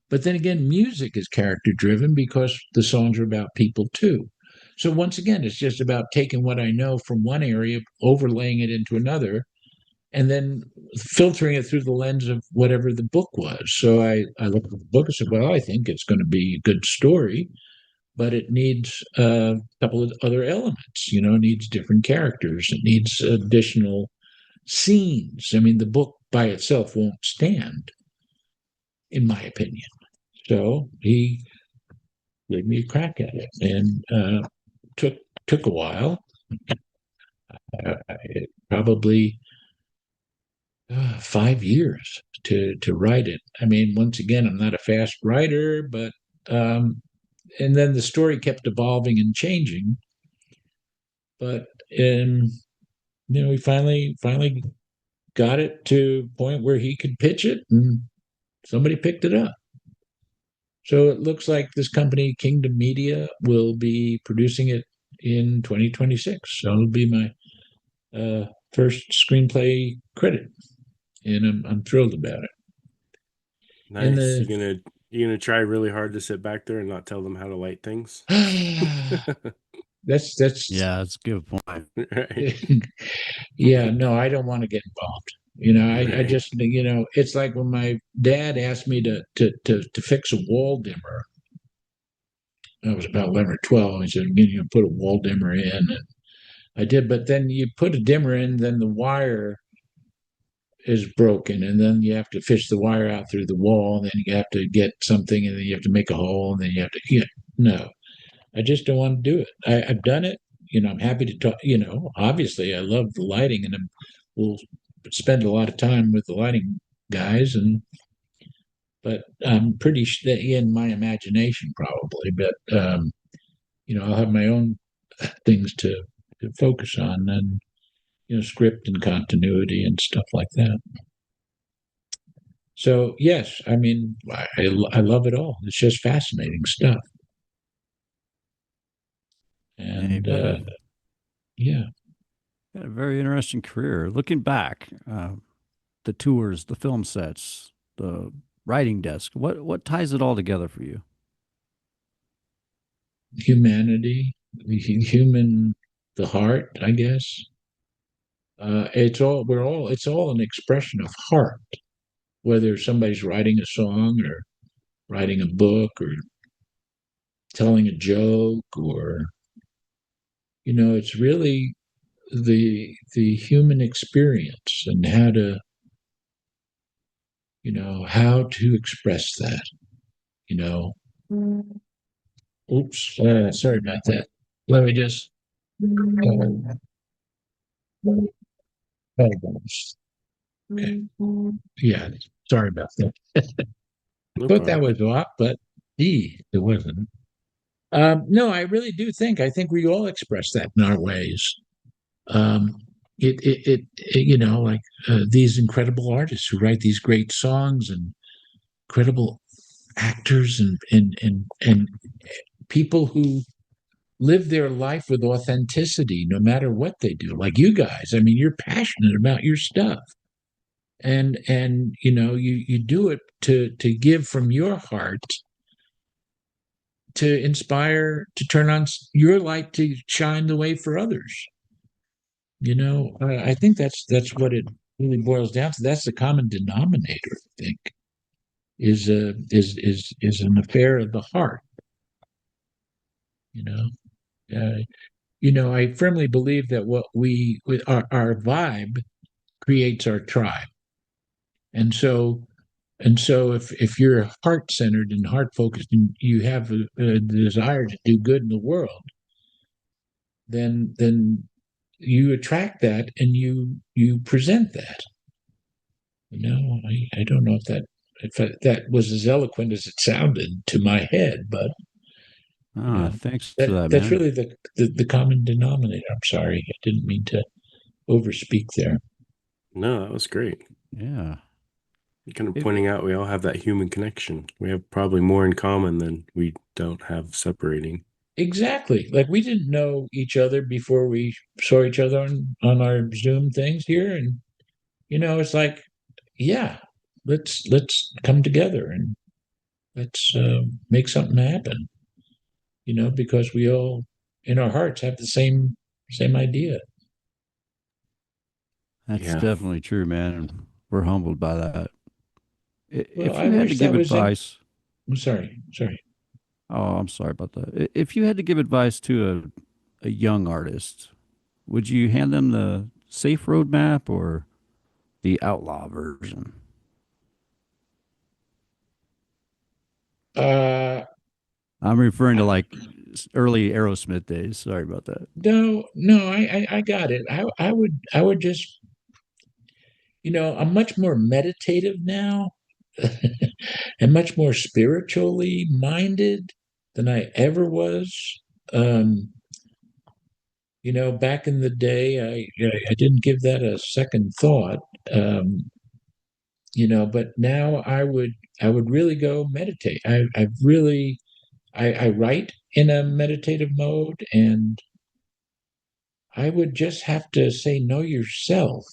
But then again, music is character driven because the songs are about people too. So once again, it's just about taking what I know from one area, overlaying it into another, and then filtering it through the lens of whatever the book was. So I looked at the book and said, well, I think it's going to be a good story, but it needs a couple of other elements. It needs different characters. It needs additional scenes. I mean, the book by itself won't stand, in my opinion. So he gave me a crack at it, and took a while. Probably 5 years to write it. I mean, once again, I'm not a fast writer, but and then the story kept evolving and changing. But we finally got it to a point where he could pitch it, and somebody picked it up. So it looks like this company, Kingdom Media, will be producing it in 2026. So it'll be my first screenplay credit, and I'm thrilled about it. Nice. You're gonna You gonna try really hard to sit back there and not tell them how to light things? That's Yeah, that's a good point. Right. yeah, no, I don't want to get involved. I Right. just, it's like when my dad asked me to fix a wall dimmer. I was about 11 or 12. He said, put a wall dimmer in. And I did, but then you put a dimmer in, then the wire is broken, and then you have to fish the wire out through the wall, and then you have to get something, and then you have to make a hole, and then you have to, no, I just don't want to do it. I've done it. I'm happy to talk. Obviously, I love the lighting, and we'll spend a lot of time with the lighting guys, but I'm pretty in my imagination probably. But I'll have my own things to focus on, and script and continuity and stuff like that. So yes, I mean, I love it all. It's just fascinating stuff, and Amen. yeah. Had a very interesting career. Looking back, the tours, the film sets, the writing desk. What ties it all together for you? Humanity, the heart, I guess. It's all an expression of heart, whether somebody's writing a song or writing a book or telling a joke, or it's really the human experience and how to express that. You know, oops, sorry about that. Let me just. Okay. Yeah, sorry about that. No Thought that problem. was off, but it wasn't. No, I really do think. I think we all express that in our ways. Um, like these incredible artists who write these great songs, and incredible actors, and people who live their life with authenticity, no matter what they do. Like you guys, I mean, you're passionate about your stuff, and you do it to give from your heart, to inspire, to turn on your light to shine the way for others. I think that's what it really boils down to. That's the common denominator, I think, is an affair of the heart. you know I firmly believe that what we with our vibe creates our tribe. And so and so if you're heart centered and heart focused, and you have a desire to do good in the world, then you attract that, and you present that. I don't know if that was as eloquent as it sounded to my head, but Ah, thanks for that, that's man. really the common denominator. I'm sorry, I didn't mean to overspeak there. No, that was great. Yeah. You're kind of If, pointing out we all have that human connection. We have probably more in common than we don't have separating. Exactly. Like we didn't know each other before we saw each other on our Zoom things here, and it's like, yeah, let's come together, and let's make something happen. Because we all in our hearts have the same idea. that's Yeah. definitely true, man. And we're humbled by that. Well, If I you had to wish that give was in. advice, I'm sorry. oh, I'm sorry about that. If you had to give advice to a young artist, would you hand them the safe roadmap or the outlaw version? Uh, I'm referring to like early Aerosmith days. Sorry about that. no, I got it. I would just, I'm much more meditative now, and much more spiritually minded than I ever was. Um, Back in the day, I didn't give that a second thought. Um, but now I would really go meditate. I write in a meditative mode, and I would just have to say, know yourself.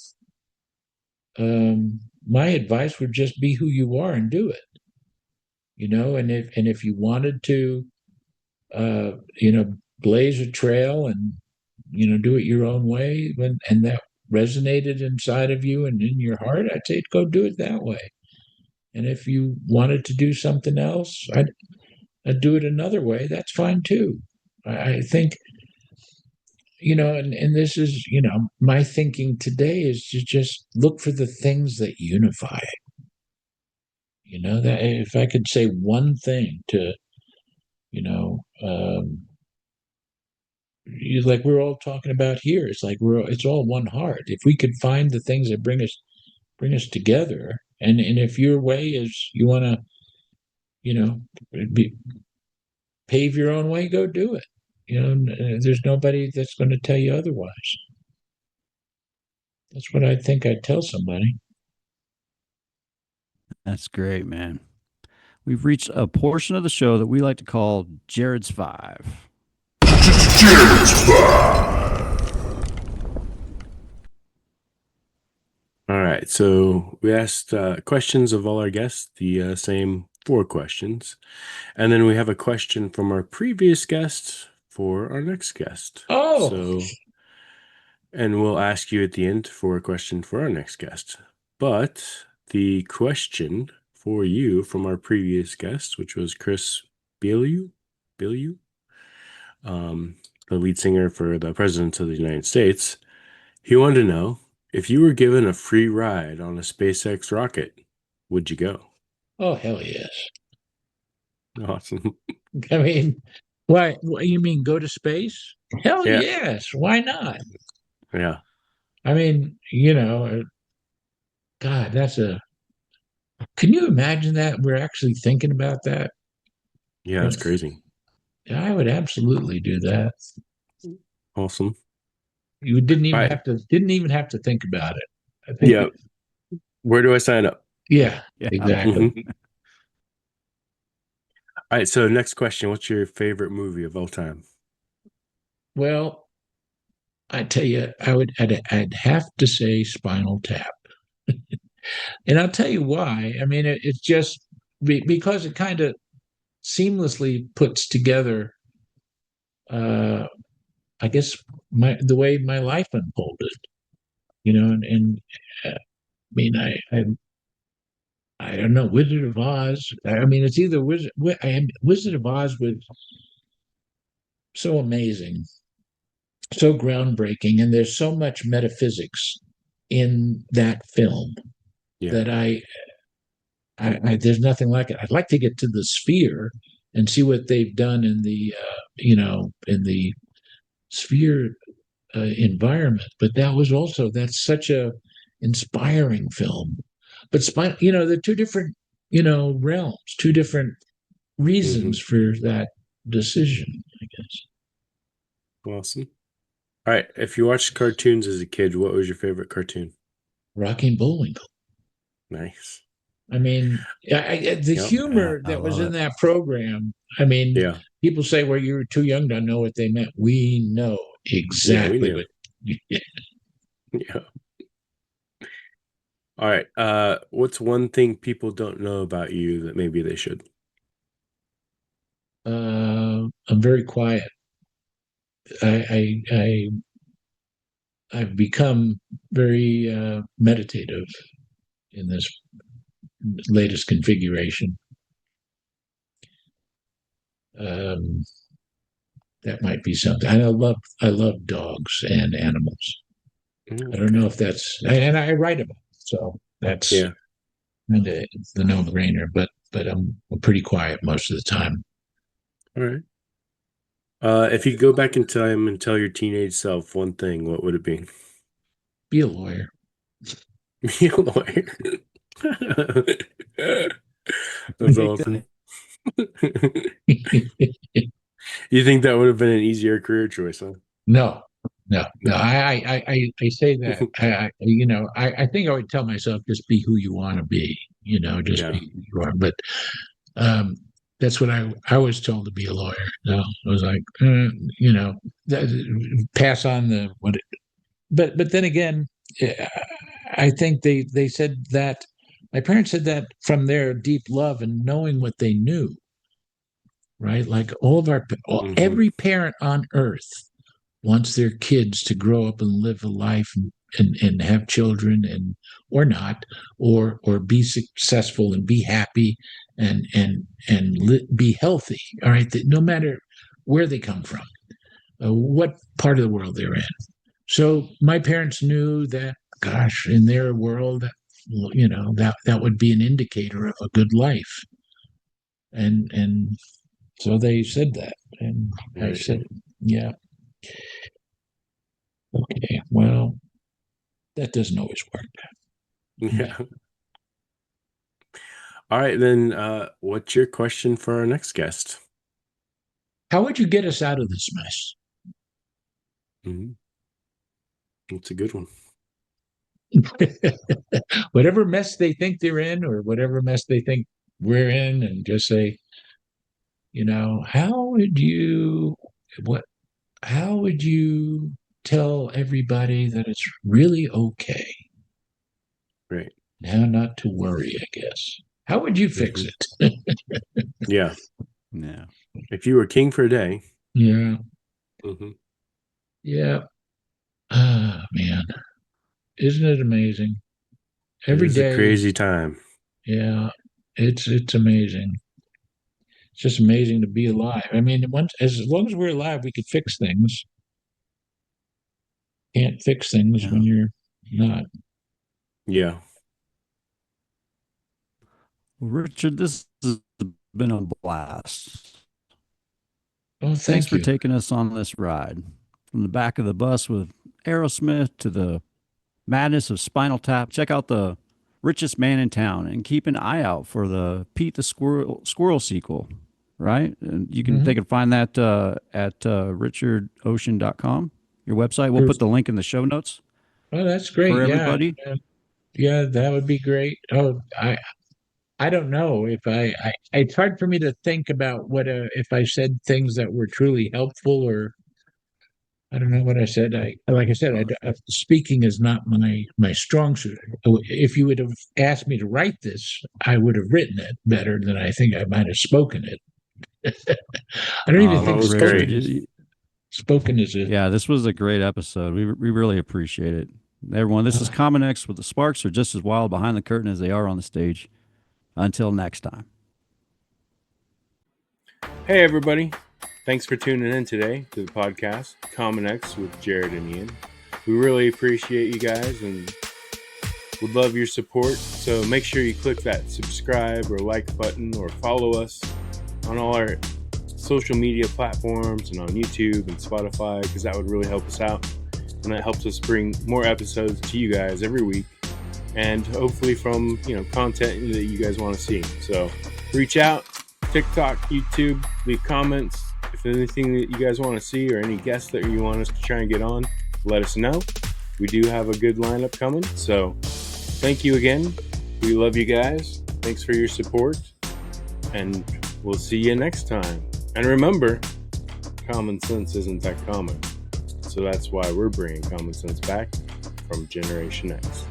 My advice would just be who you are and do it. and if you wanted to, blaze a trail and, do it your own way, and that resonated inside of you and in your heart, I'd say go do it that way. And if you wanted to do something else, I'd do it another way. That's fine too. I think, and this is, my thinking today is to just look for the things that unify. That if I could say one thing to, like we're all talking about here, it's like it's all one heart. If we could find the things that bring us together, and if your way is you want to, be, pave your own way, go do it. There's nobody that's going to tell you otherwise. That's what I think I'd tell somebody. That's great, man. We've reached a portion of the show that we like to call Jared's Five. All right. So we asked questions of all our guests, the same 4 questions. And then we have a question from our previous guest for our next guest. Oh. And we'll ask you at the end for a question for our next guest. But the question for you from our previous guest, which was Chris Bilyeu, the lead singer for the President of the United States, he wanted to know, if you were given a free ride on a SpaceX rocket, would you go? Oh, hell yes. Awesome. I mean, why? What you mean, go to space? Hell Yeah. yes. Why not? Yeah. I mean, God, can you imagine that? We're actually thinking about that. Yeah, that's crazy. I would absolutely do that. Awesome. You didn't even Right. have to think about it. I think. Yeah. Where do I sign up? Yeah. Exactly. All right. So next question, what's your favorite movie of all time? Well, I tell you, I'd have to say Spinal Tap. And I'll tell you why. I mean, it's just because it kind of seamlessly puts together, I guess, the way my life unfolded. And I mean, I don't know, Wizard of Oz. I mean, it's either Wizard of Oz was so amazing, so groundbreaking, and there's so much metaphysics in that film that I there's nothing like it. I'd like to get to the Sphere and see what they've done in the in the Sphere environment. But that's such a inspiring film. But they're two different realms, two different reasons for that decision, I guess. Awesome. All right. If you watched cartoons as a kid, what was your favorite cartoon? Rocky and Bullwinkle. Nice. I mean, the humor that was in that program. I mean, people say, "Well, you were too young to know what they meant." We know exactly what. Yeah. All right. What's one thing people don't know about you that maybe they should? I'm very quiet. I've become very meditative in this latest configuration. That might be something. I love dogs and animals. I don't know if that's, and I write about it, so that's the no-brainer. But I'm pretty quiet most of the time. All right. If you go back in time and tell your teenage self one thing, what would it be? Be a lawyer. Be a lawyer. That's awesome. You think that would have been an easier career choice, huh? No. I say that. I think I would tell myself, just be who you want to be. Just be who you are. But that's what I was told, to be a lawyer. No, I was like, pass on the but then again, I think they said that my parents said that from their deep love and knowing what they knew, right? Like every parent on earth wants their kids to grow up and live a life and have children or not, or be successful and be happy and be healthy. All right, that no matter where they come from, what part of the world they're in. So my parents knew that, gosh, in their world, that would be an indicator of a good life, and so they said that, and I said, yeah, okay, well, that doesn't always work. Yeah. All right, then. What's your question for our next guest? How would you get us out of this mess? That's a good one. Whatever mess they think they're in, or whatever mess they think we're in, and just say, how would you tell everybody that it's really okay? Right. Now, not to worry, I guess. How would you fix it? Yeah. Yeah. If you were king for a day. Yeah. Yeah. Ah, man. Isn't it amazing? Every day a crazy time. Yeah. It's amazing. It's just amazing to be alive. I mean, as long as we're alive, we could fix things. Can't fix things when you're not. Yeah. Well, Richard, this has been a blast. Oh, Thanks for you. taking us on this ride. From the back of the bus with Aerosmith to the madness of Spinal Tap. Check out The Richest Man in Town and keep an eye out for the Pete the Squirrel sequel, right? And they can find that at richardoshen.com, your website. We'll put the link in the show notes. Oh, that's great. For everybody. Yeah, that would be great. Oh, I don't know if it's hard for me to think about what if I said things that were truly helpful, or I don't know what I said. Like I said, speaking is not my strong suit. If you would have asked me to write this, I would have written it better than I think I might have spoken it. I don't even think spoken is it. Yeah, this was a great episode. We really appreciate it. Everyone, this is Common X, with the sparks are just as wild behind the curtain as they are on the stage. Until next time. Hey, everybody. Thanks for tuning in today to the podcast, Common X with Jared and Ian. We really appreciate you guys and would love your support. So make sure you click that subscribe or like button, or follow us on all our social media platforms and on YouTube and Spotify, because that would really help us out. And that helps us bring more episodes to you guys every week. And hopefully from, content that you guys want to see. So reach out, TikTok, YouTube, leave comments. If there's anything that you guys want to see or any guests that you want us to try and get on, let us know. We do have a good lineup coming. So thank you again. We love you guys. Thanks for your support. And we'll see you next time. And remember, common sense isn't that common. So that's why we're bringing common sense back from Generation X.